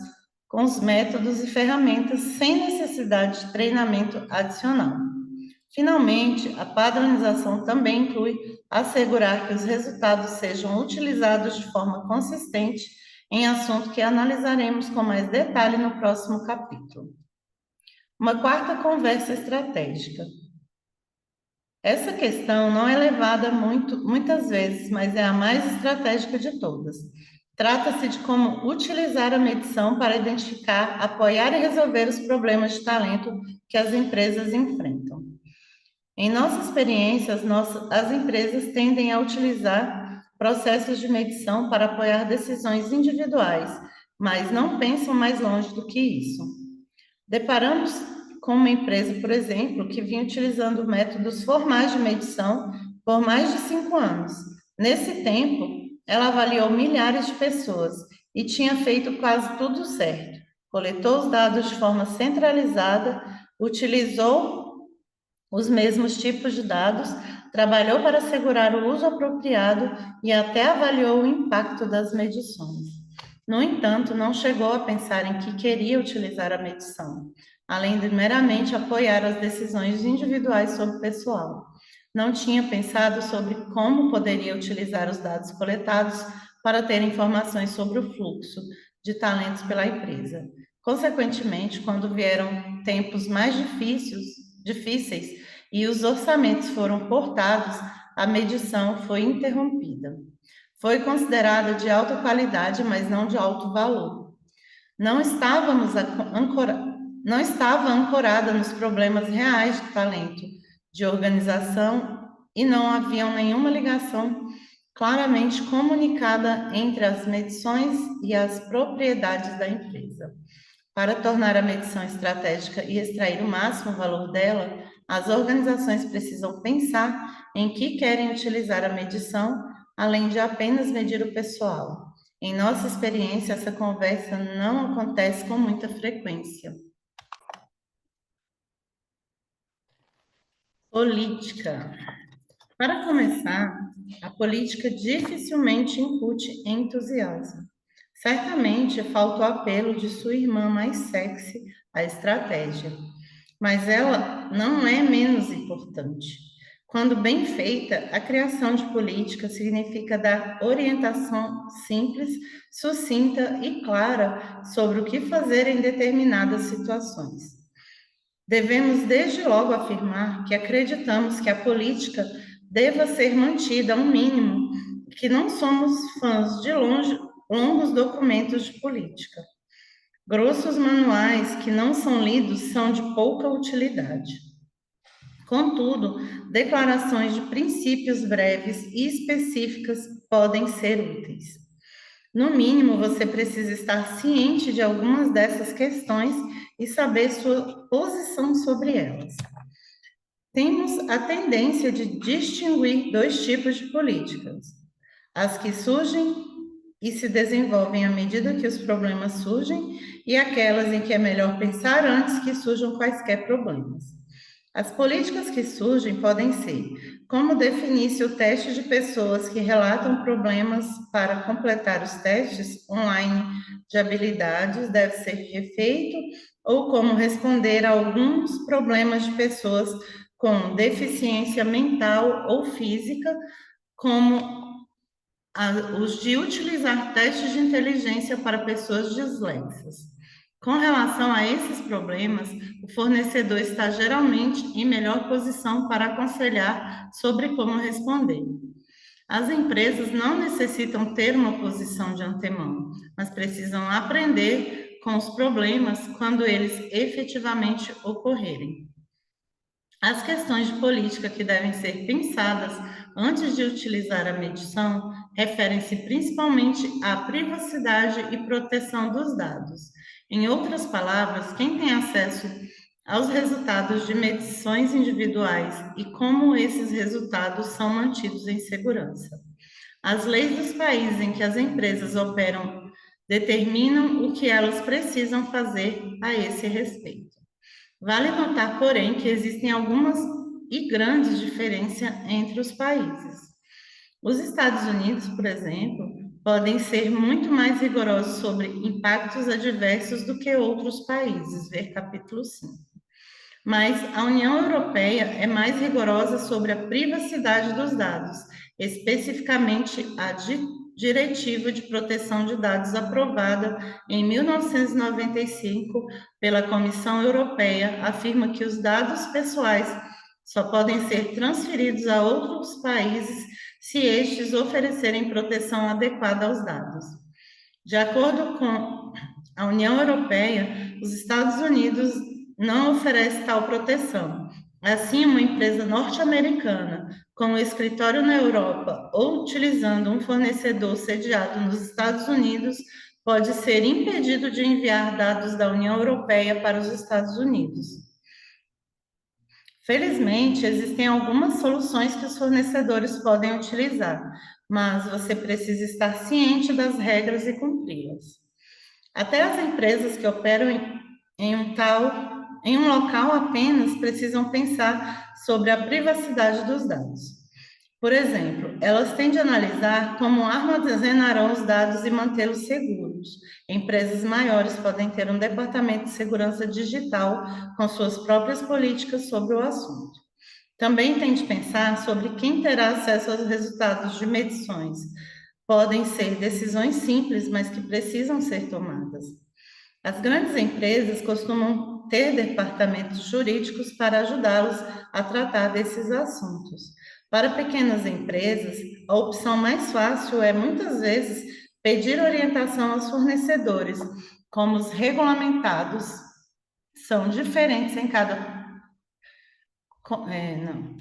com os métodos e ferramentas sem necessidade de treinamento adicional. Finalmente, a padronização também inclui assegurar que os resultados sejam utilizados de forma consistente em assunto que analisaremos com mais detalhe no próximo capítulo. Uma quarta conversa estratégica. Essa questão não é levada muitas vezes, mas é a mais estratégica de todas. Trata-se de como utilizar a medição para identificar, apoiar e resolver os problemas de talento que as empresas enfrentam. Em nossa experiência, as empresas tendem a utilizar processos de medição para apoiar decisões individuais, mas não pensam mais longe do que isso. Deparamos com uma empresa, por exemplo, que vinha utilizando métodos formais de medição por mais de 5 anos. Nesse tempo, ela avaliou milhares de pessoas e tinha feito quase tudo certo. Coletou os dados de forma centralizada, utilizou os mesmos tipos de dados, trabalhou para assegurar o uso apropriado e até avaliou o impacto das medições. No entanto, não chegou a pensar em que queria utilizar a medição, além de meramente apoiar as decisões individuais sobre o pessoal. Não tinha pensado sobre como poderia utilizar os dados coletados para ter informações sobre o fluxo de talentos pela empresa. Consequentemente, quando vieram tempos mais difíceis e os orçamentos foram cortados, a medição foi interrompida. Foi considerada de alta qualidade, mas não de alto valor. Não não estava ancorada nos problemas reais de talento, de organização e não havia nenhuma ligação claramente comunicada entre as medições e as propriedades da empresa. Para tornar a medição estratégica e extrair o máximo valor dela, as organizações precisam pensar em que querem utilizar a medição, além de apenas medir o pessoal. Em nossa experiência, essa conversa não acontece com muita frequência. Política. Para começar, a política dificilmente incute entusiasmo. Certamente falta o apelo de sua irmã mais sexy, a estratégia, mas ela não é menos importante. Quando bem feita, a criação de política significa dar orientação simples, sucinta e clara sobre o que fazer em determinadas situações. Devemos desde logo afirmar que acreditamos que a política deva ser mantida a um mínimo, que não somos fãs de longos documentos de política. Grossos manuais que não são lidos são de pouca utilidade. Contudo, declarações de princípios breves e específicas podem ser úteis. No mínimo, você precisa estar ciente de algumas dessas questões e saber sua posição sobre elas. Temos a tendência de distinguir dois tipos de políticas: as que surgem e se desenvolvem à medida que os problemas surgem, e aquelas em que é melhor pensar antes que surjam quaisquer problemas. As políticas que surgem podem ser: como definir se o teste de pessoas que relatam problemas para completar os testes online de habilidades deve ser refeito, ou como responder a alguns problemas de pessoas com deficiência mental ou física, como os de utilizar testes de inteligência para pessoas dislexas. Com relação a esses problemas, o fornecedor está geralmente em melhor posição para aconselhar sobre como responder. As empresas não necessitam ter uma posição de antemão, mas precisam aprender com os problemas quando eles efetivamente ocorrerem. As questões de política que devem ser pensadas antes de utilizar a medição referem-se principalmente à privacidade e proteção dos dados. Em outras palavras, quem tem acesso aos resultados de medições individuais e como esses resultados são mantidos em segurança. As leis dos países em que as empresas operam determinam o que elas precisam fazer a esse respeito. Vale notar, porém, que existem algumas e grandes diferenças entre os países. Os Estados Unidos, por exemplo, podem ser muito mais rigorosos sobre impactos adversos do que outros países, ver capítulo 5. Mas a União Europeia é mais rigorosa sobre a privacidade dos dados, especificamente a Diretiva de Proteção de Dados aprovada em 1995 pela Comissão Europeia, afirma que os dados pessoais só podem ser transferidos a outros países se estes oferecerem proteção adequada aos dados. De acordo com a União Europeia, os Estados Unidos não oferece tal proteção. Assim, uma empresa norte-americana com um escritório na Europa ou utilizando um fornecedor sediado nos Estados Unidos pode ser impedido de enviar dados da União Europeia para os Estados Unidos. Felizmente, existem algumas soluções que os fornecedores podem utilizar, mas você precisa estar ciente das regras e cumpri-las. Até as empresas que operam em um local apenas precisam pensar sobre a privacidade dos dados. Por exemplo, elas têm de analisar como armazenarão os dados e mantê-los seguros. Empresas maiores podem ter um departamento de segurança digital com suas próprias políticas sobre o assunto. Também tem de pensar sobre quem terá acesso aos resultados de medições. Podem ser decisões simples, mas que precisam ser tomadas. As grandes empresas costumam ter departamentos jurídicos para ajudá-los a tratar desses assuntos. Para pequenas empresas, a opção mais fácil é, muitas vezes, pedir orientação aos fornecedores, como os regulamentados são diferentes em cada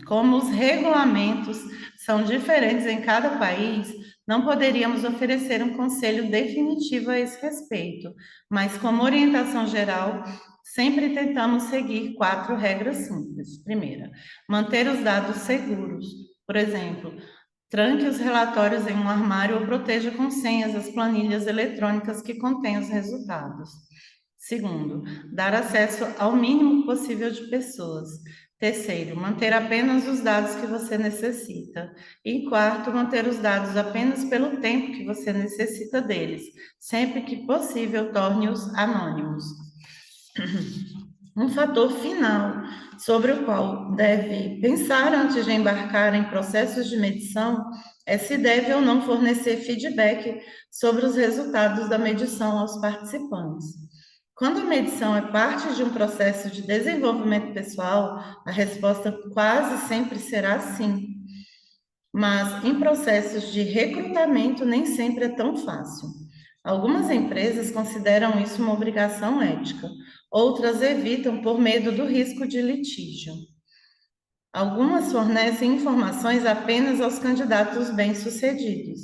como os regulamentos são diferentes em cada país, não poderíamos oferecer um conselho definitivo a esse respeito, mas como orientação geral, sempre tentamos seguir 4 regras simples. Primeira, manter os dados seguros. Por exemplo, tranque os relatórios em um armário ou proteja com senhas as planilhas eletrônicas que contêm os resultados. Segundo, dar acesso ao mínimo possível de pessoas. Terceiro, manter apenas os dados que você necessita. E quarto, manter os dados apenas pelo tempo que você necessita deles. Sempre que possível, torne-os anônimos. Um fator final sobre o qual deve pensar antes de embarcar em processos de medição é se deve ou não fornecer feedback sobre os resultados da medição aos participantes. Quando a medição é parte de um processo de desenvolvimento pessoal, a resposta quase sempre será sim. Mas em processos de recrutamento nem sempre é tão fácil. Algumas empresas consideram isso uma obrigação ética, outras evitam por medo do risco de litígio. Algumas fornecem informações apenas aos candidatos bem-sucedidos.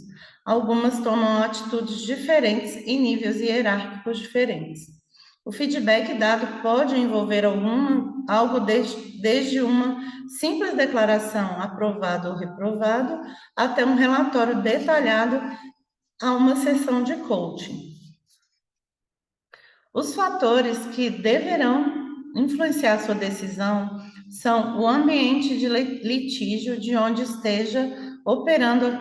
Algumas tomam atitudes diferentes em níveis hierárquicos diferentes. O feedback dado pode envolver algo desde uma simples declaração aprovado ou reprovado até um relatório detalhado a uma sessão de coaching. Os fatores que deverão influenciar sua decisão são o ambiente de litígio de onde esteja operando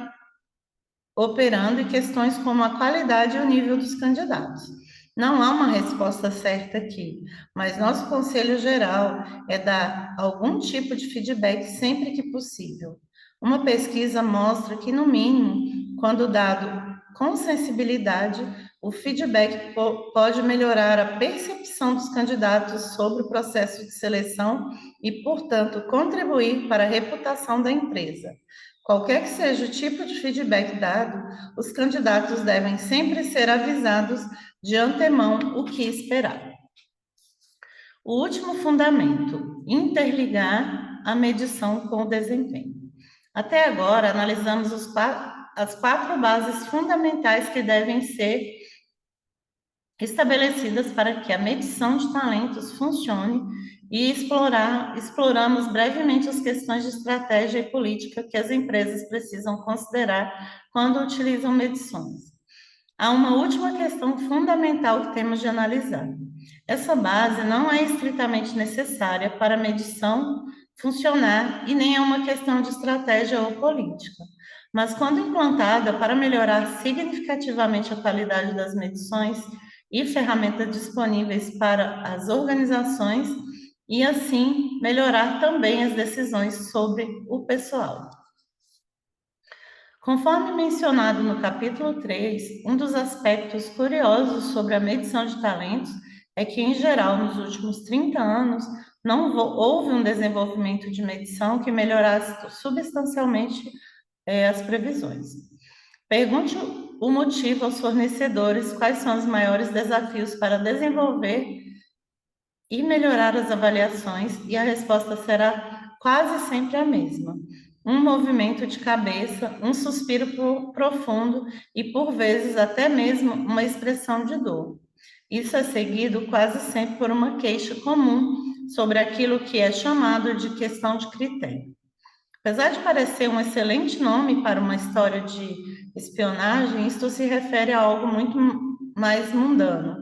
e questões como a qualidade e o nível dos candidatos. Não há uma resposta certa aqui, mas nosso conselho geral é dar algum tipo de feedback sempre que possível. Uma pesquisa mostra que, no mínimo, quando dado com sensibilidade, o feedback pode melhorar a percepção dos candidatos sobre o processo de seleção e, portanto, contribuir para a reputação da empresa. Qualquer que seja o tipo de feedback dado, os candidatos devem sempre ser avisados de antemão o que esperar. O último fundamento: interligar a medição com o desempenho. Até agora, analisamos as 4 bases fundamentais que devem ser estabelecidas para que a medição de talentos funcione e exploramos brevemente as questões de estratégia e política que as empresas precisam considerar quando utilizam medições. Há uma última questão fundamental que temos de analisar. Essa base não é estritamente necessária para a medição funcionar e nem é uma questão de estratégia ou política. Mas, quando implantada para melhorar significativamente a qualidade das medições e ferramentas disponíveis para as organizações, e assim melhorar também as decisões sobre o pessoal. Conforme mencionado no capítulo 3, um dos aspectos curiosos sobre a medição de talentos é que, em geral, nos últimos 30 anos, não houve um desenvolvimento de medição que melhorasse substancialmente as previsões. Pergunte o motivo aos fornecedores quais são os maiores desafios para desenvolver e melhorar as avaliações, e a resposta será quase sempre a mesma. Um movimento de cabeça, um suspiro profundo e, por vezes, até mesmo uma expressão de dor. Isso é seguido quase sempre por uma queixa comum sobre aquilo que é chamado de questão de critério. Apesar de parecer um excelente nome para uma história de espionagem, isto se refere a algo muito mais mundano,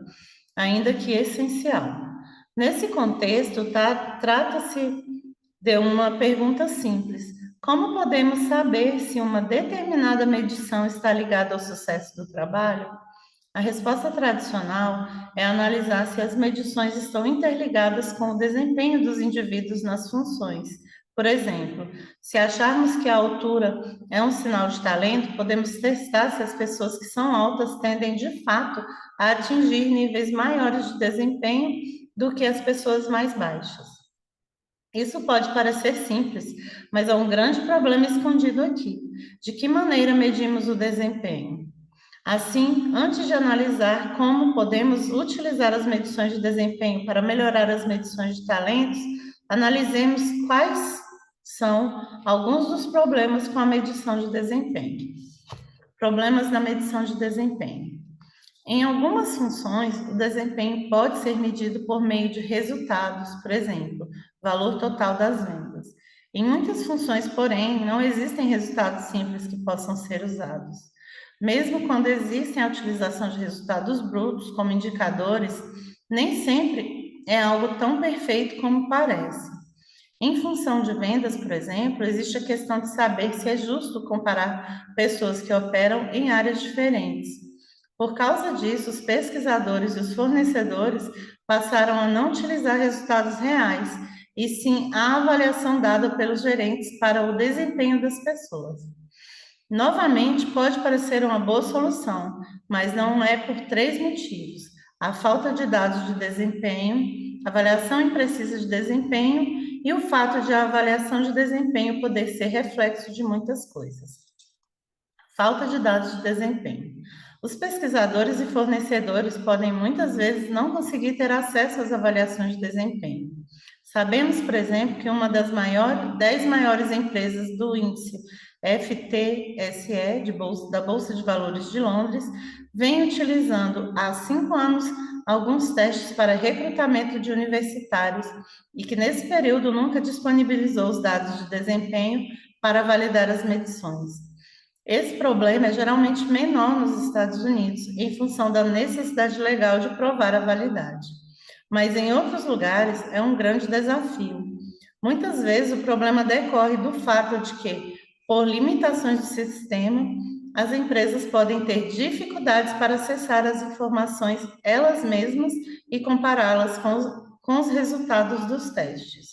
ainda que essencial. Nesse contexto, trata-se de uma pergunta simples: como podemos saber se uma determinada medição está ligada ao sucesso do trabalho? A resposta tradicional é analisar se as medições estão interligadas com o desempenho dos indivíduos nas funções. Por exemplo, se acharmos que a altura é um sinal de talento, podemos testar se as pessoas que são altas tendem de fato a atingir níveis maiores de desempenho do que as pessoas mais baixas. Isso pode parecer simples, mas há um grande problema escondido aqui. De que maneira medimos o desempenho? Assim, antes de analisar como podemos utilizar as medições de desempenho para melhorar as medições de talentos, analisemos quais são alguns dos problemas com a medição de desempenho. Problemas na medição de desempenho. Em algumas funções, o desempenho pode ser medido por meio de resultados, por exemplo, valor total das vendas. Em muitas funções, porém, não existem resultados simples que possam ser usados. Mesmo quando existem a utilização de resultados brutos como indicadores, nem sempre é algo tão perfeito como parece. Em função de vendas, por exemplo, existe a questão de saber se é justo comparar pessoas que operam em áreas diferentes. Por causa disso, os pesquisadores e os fornecedores passaram a não utilizar resultados reais, e sim a avaliação dada pelos gerentes para o desempenho das pessoas. Novamente, pode parecer uma boa solução, mas não é por 3 motivos: a falta de dados de desempenho, avaliação imprecisa de desempenho e o fato de a avaliação de desempenho poder ser reflexo de muitas coisas. Falta de dados de desempenho. Os pesquisadores e fornecedores podem muitas vezes não conseguir ter acesso às avaliações de desempenho. Sabemos, por exemplo, que uma das 10 maiores empresas do índice FTSE, da Bolsa de Valores de Londres, vem utilizando há 5 anos alguns testes para recrutamento de universitários e que nesse período nunca disponibilizou os dados de desempenho para validar as medições. Esse problema é geralmente menor nos Estados Unidos, em função da necessidade legal de provar a validade. Mas em outros lugares é um grande desafio. Muitas vezes o problema decorre do fato de que, por limitações do sistema, as empresas podem ter dificuldades para acessar as informações elas mesmas e compará-las com os resultados dos testes.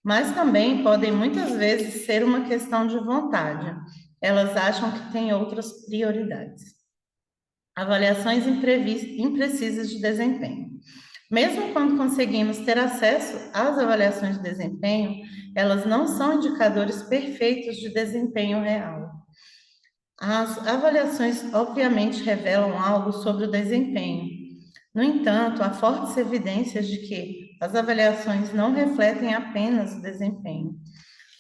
Mas também podem muitas vezes ser uma questão de vontade. Elas acham que têm outras prioridades. Avaliações imprecisas de desempenho. Mesmo quando conseguimos ter acesso às avaliações de desempenho, elas não são indicadores perfeitos de desempenho real. As avaliações, obviamente, revelam algo sobre o desempenho. No entanto, há fortes evidências de que as avaliações não refletem apenas o desempenho.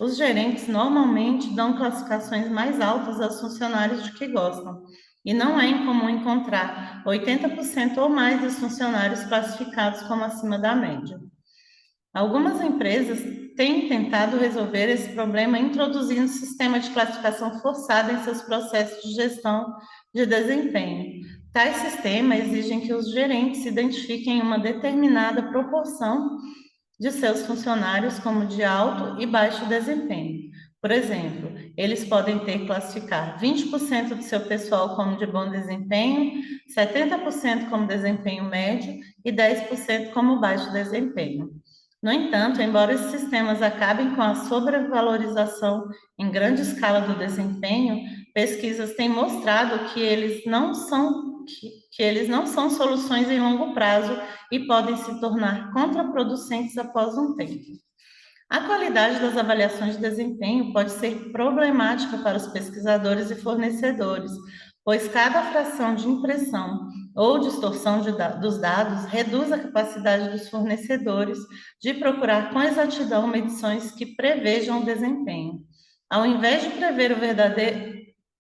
Os gerentes normalmente dão classificações mais altas aos funcionários de que gostam, e não é incomum encontrar 80% ou mais dos funcionários classificados como acima da média. Algumas empresas têm tentado resolver esse problema introduzindo um sistema de classificação forçada em seus processos de gestão de desempenho. Tais sistemas exigem que os gerentes identifiquem uma determinada proporção de seus funcionários como de alto e baixo desempenho. Por exemplo, eles podem ter que classificar 20% do seu pessoal como de bom desempenho, 70% como desempenho médio e 10% como baixo desempenho. No entanto, embora esses sistemas acabem com a sobrevalorização em grande escala do desempenho, pesquisas têm mostrado que eles não são soluções em longo prazo e podem se tornar contraproducentes após um tempo. A qualidade das avaliações de desempenho pode ser problemática para os pesquisadores e fornecedores, pois cada fração de impressão ou distorção dos dados reduz a capacidade dos fornecedores de procurar com exatidão medições que prevejam o desempenho. Ao invés de prever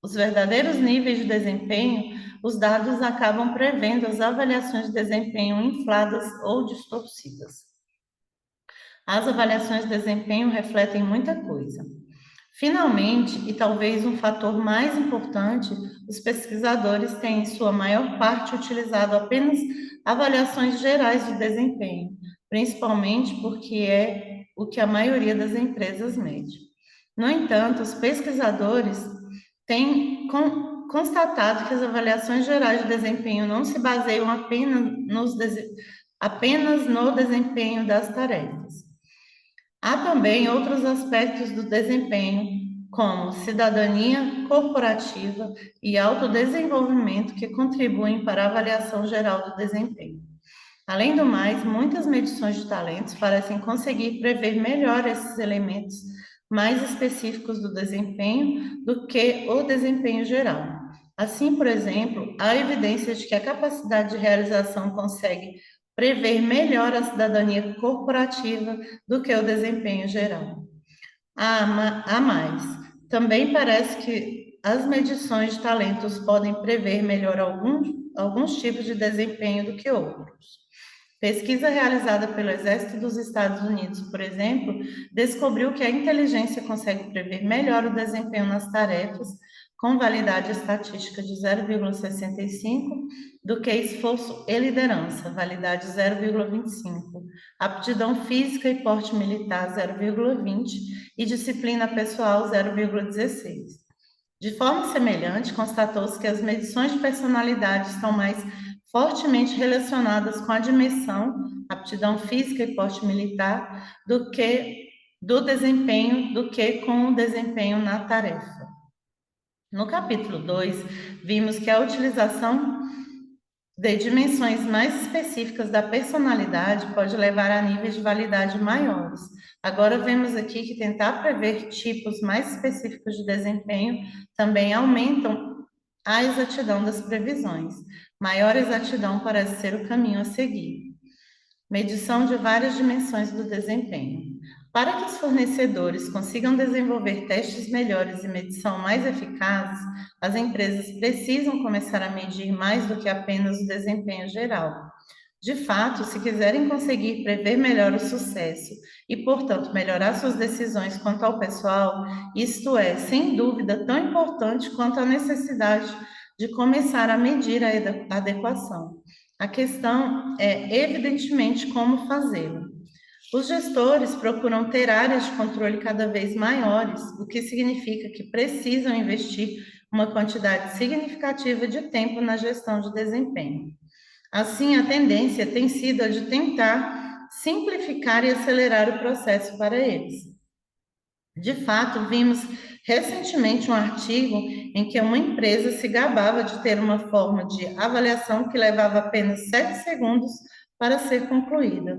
os verdadeiros níveis de desempenho, os dados acabam prevendo as avaliações de desempenho infladas ou distorcidas. As avaliações de desempenho refletem muita coisa. Finalmente, e talvez um fator mais importante, os pesquisadores têm, em sua maior parte, utilizado apenas avaliações gerais de desempenho, principalmente porque é o que a maioria das empresas mede. No entanto, os pesquisadores têm constatado que as avaliações gerais de desempenho não se baseiam apenas no desempenho das tarefas. Há também outros aspectos do desempenho, como cidadania corporativa e autodesenvolvimento, que contribuem para a avaliação geral do desempenho. Além do mais, muitas medições de talentos parecem conseguir prever melhor esses elementos mais específicos do desempenho do que o desempenho geral. Assim, por exemplo, há evidência de que a capacidade de realização consegue prever melhor a cidadania corporativa do que o desempenho geral. Há mais. Também parece que as medições de talentos podem prever melhor alguns tipos de desempenho do que outros. Pesquisa realizada pelo Exército dos Estados Unidos, por exemplo, descobriu que a inteligência consegue prever melhor o desempenho nas tarefas com validade estatística de 0,65 do que esforço e liderança, validade 0,25, aptidão física e porte militar 0,20 e disciplina pessoal 0,16. De forma semelhante, constatou-se que as medições de personalidade estão mais fortemente relacionadas com a dimensão, aptidão física e porte militar, do que com o desempenho na tarefa. No capítulo 2, vimos que a utilização de dimensões mais específicas da personalidade pode levar a níveis de validade maiores. Agora vemos aqui que tentar prever tipos mais específicos de desempenho também aumentam a exatidão das previsões. Maior exatidão parece ser o caminho a seguir. Medição de várias dimensões do desempenho. Para que os fornecedores consigam desenvolver testes melhores e medição mais eficazes, as empresas precisam começar a medir mais do que apenas o desempenho geral. De fato, se quiserem conseguir prever melhor o sucesso e, portanto, melhorar suas decisões quanto ao pessoal, isto é, sem dúvida, tão importante quanto a necessidade de começar a medir a adequação. A questão é, evidentemente, como fazê-lo. Os gestores procuram ter áreas de controle cada vez maiores, o que significa que precisam investir uma quantidade significativa de tempo na gestão de desempenho. Assim, a tendência tem sido a de tentar simplificar e acelerar o processo para eles. De fato, vimos recentemente um artigo em que uma empresa se gabava de ter uma forma de avaliação que levava apenas 7 segundos para ser concluída,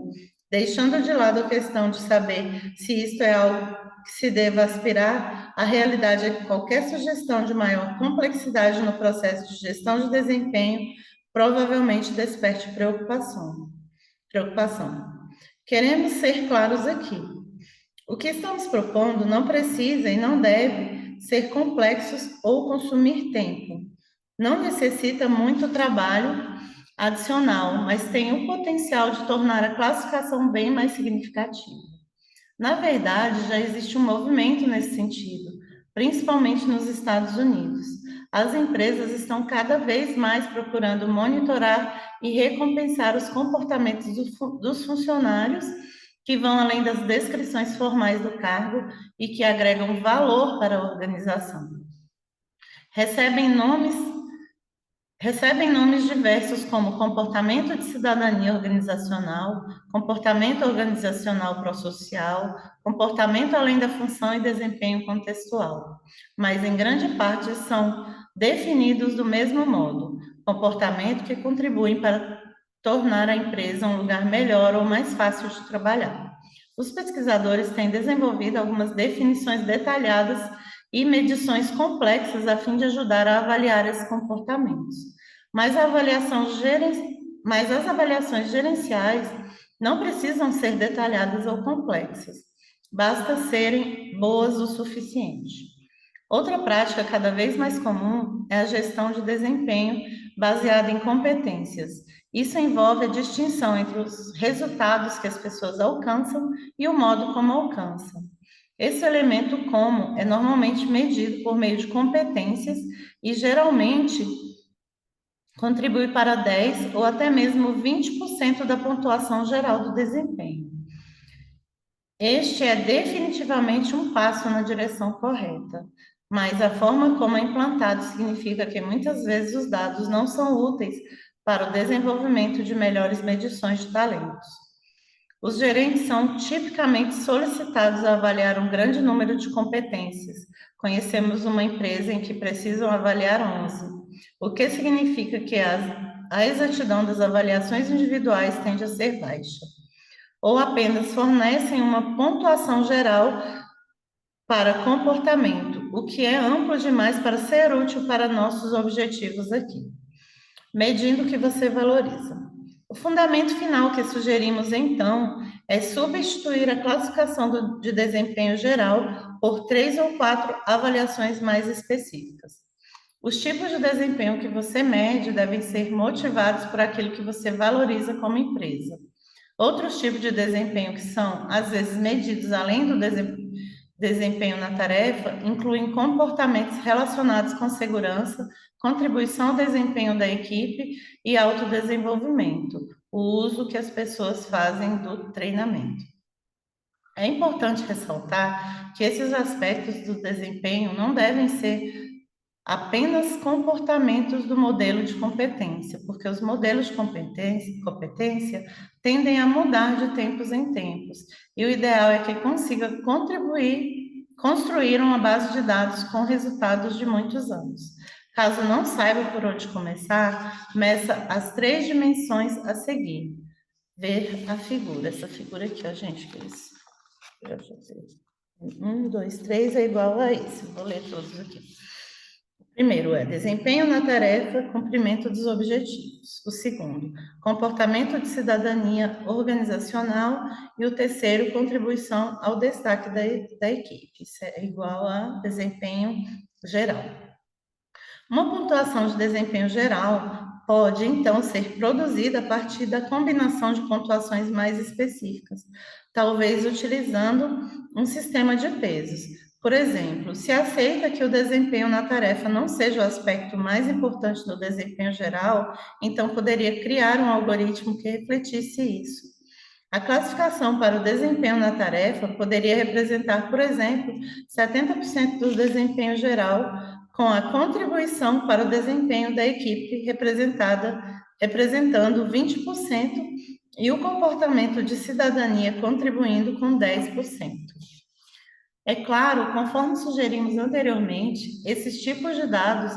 deixando de lado a questão de saber se isto é algo que se deva aspirar. A realidade é que qualquer sugestão de maior complexidade no processo de gestão de desempenho provavelmente desperte preocupação. Queremos ser claros aqui. O que estamos propondo não precisa e não deve ser complexos ou consumir tempo. Não necessita muito trabalho adicional, mas tem o potencial de tornar a classificação bem mais significativa. Na verdade, já existe um movimento nesse sentido, principalmente nos Estados Unidos. as empresas estão cada vez mais procurando monitorar e recompensar os comportamentos dos funcionários que vão além das descrições formais do cargo e que agregam valor para a organização. Recebem nomes diversos como comportamento de cidadania organizacional, comportamento organizacional pró-social, comportamento além da função e desempenho contextual, mas em grande parte são definidos do mesmo modo, comportamento que contribuem para tornar a empresa um lugar melhor ou mais fácil de trabalhar. Os pesquisadores têm desenvolvido algumas definições detalhadas e medições complexas a fim de ajudar a avaliar esses comportamentos. Mas as avaliações gerenciais não precisam ser detalhadas ou complexas, basta serem boas o suficiente. Outra prática cada vez mais comum é a gestão de desempenho baseada em competências. Isso envolve a distinção entre os resultados que as pessoas alcançam e o modo como alcançam. Esse elemento como é normalmente medido por meio de competências e geralmente contribui para 10 ou até mesmo 20% da pontuação geral do desempenho. Este é definitivamente um passo na direção correta, mas a forma como é implantado significa que muitas vezes os dados não são úteis para o desenvolvimento de melhores medições de talentos. Os gerentes são tipicamente solicitados a avaliar um grande número de competências. Conhecemos uma empresa em que precisam avaliar 11, o que significa que a exatidão das avaliações individuais tende a ser baixa, ou apenas fornecem uma pontuação geral para comportamento, o que é amplo demais para ser útil para nossos objetivos aqui. Medindo o que você valoriza. O fundamento final que sugerimos, então, é substituir a classificação de desempenho geral por 3 ou 4 avaliações mais específicas. Os tipos de desempenho que você mede devem ser motivados por aquilo que você valoriza como empresa. Outros tipos de desempenho que são, às vezes, medidos além do desempenho na tarefa incluem comportamentos relacionados com segurança, contribuição ao desempenho da equipe e autodesenvolvimento, o uso que as pessoas fazem do treinamento. É importante ressaltar que esses aspectos do desempenho não devem ser apenas comportamentos do modelo de competência, porque os modelos de competência tendem a mudar de tempos em tempos, e o ideal é que consiga construir uma base de dados com resultados de muitos anos. Caso não saiba por onde começar, meça as 3 dimensões a seguir. Ver a figura, essa figura aqui, ó, gente, que isso. 1, 2, 3 é igual a isso. Vou ler todos aqui. Primeiro é desempenho na tarefa, cumprimento dos objetivos. O segundo, comportamento de cidadania organizacional. E o terceiro, contribuição ao destaque da equipe. Isso é igual a desempenho geral. Uma pontuação de desempenho geral pode, então, ser produzida a partir da combinação de pontuações mais específicas, talvez utilizando um sistema de pesos. Por exemplo, se aceita que o desempenho na tarefa não seja o aspecto mais importante do desempenho geral, então poderia criar um algoritmo que refletisse isso. A classificação para o desempenho na tarefa poderia representar, por exemplo, 70% do desempenho geral, com a contribuição para o desempenho da equipe representando 20% e o comportamento de cidadania contribuindo com 10%. É claro, conforme sugerimos anteriormente, esses tipos de dados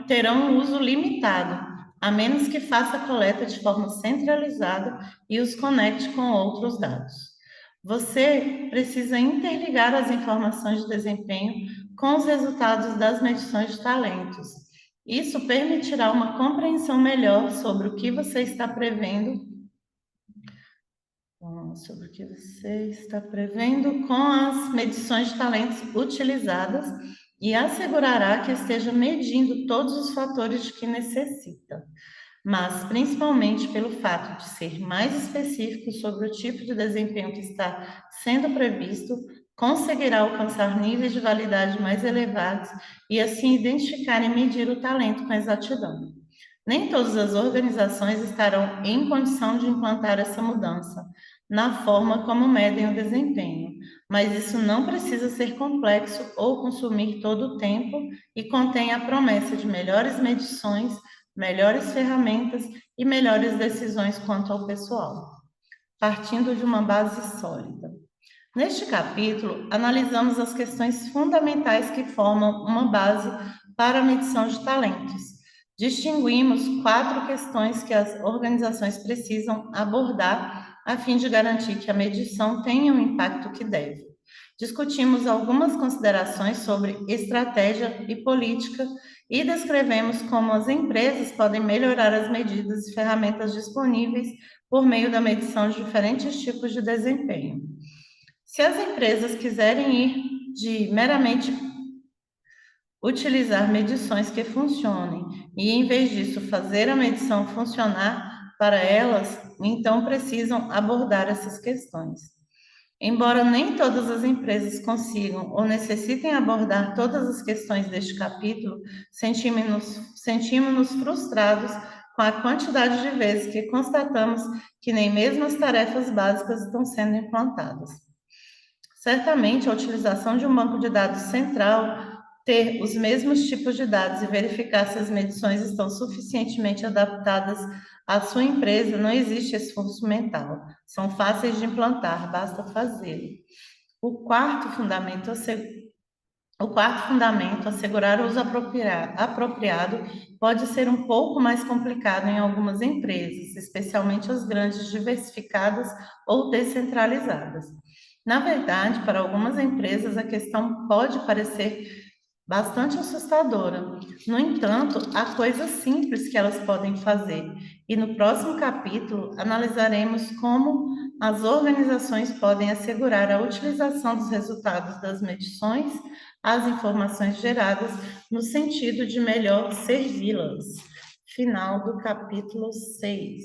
terão um uso limitado, a menos que faça a coleta de forma centralizada e os conecte com outros dados. Você precisa interligar as informações de desempenho com os resultados das medições de talentos. Isso permitirá uma compreensão melhor sobre o que você está prevendo com as medições de talentos utilizadas e assegurará que esteja medindo todos os fatores de que necessita, mas principalmente pelo fato de ser mais específico sobre o tipo de desempenho que está sendo previsto, conseguirá alcançar níveis de validade mais elevados e assim identificar e medir o talento com exatidão. Nem todas as organizações estarão em condição de implantar essa mudança na forma como medem o desempenho, mas isso não precisa ser complexo ou consumir todo o tempo e contém a promessa de melhores medições, melhores ferramentas e melhores decisões quanto ao pessoal, partindo de uma base sólida. Neste capítulo, analisamos as questões fundamentais que formam uma base para a medição de talentos. Distinguimos 4 questões que as organizações precisam abordar a fim de garantir que a medição tenha o impacto que deve. Discutimos algumas considerações sobre estratégia e política e descrevemos como as empresas podem melhorar as medidas e ferramentas disponíveis por meio da medição de diferentes tipos de desempenho. Se as empresas quiserem ir de meramente utilizar medições que funcionem e, em vez disso, fazer a medição funcionar para elas, então precisam abordar essas questões. Embora nem todas as empresas consigam ou necessitem abordar todas as questões deste capítulo, sentimos-nos frustrados com a quantidade de vezes que constatamos que nem mesmo as tarefas básicas estão sendo implantadas. Certamente, a utilização de um banco de dados central, ter os mesmos tipos de dados e verificar se as medições estão suficientemente adaptadas à sua empresa, não existe esforço mental. São fáceis de implantar, basta fazê-lo. O quarto fundamento, assegurar o uso apropriado, pode ser um pouco mais complicado em algumas empresas, especialmente as grandes, diversificadas ou descentralizadas. Na verdade, para algumas empresas, a questão pode parecer bastante assustadora. No entanto, há coisas simples que elas podem fazer. E no próximo capítulo, analisaremos como as organizações podem assegurar a utilização dos resultados das medições às informações geradas no sentido de melhor servi-las. Final do capítulo 6.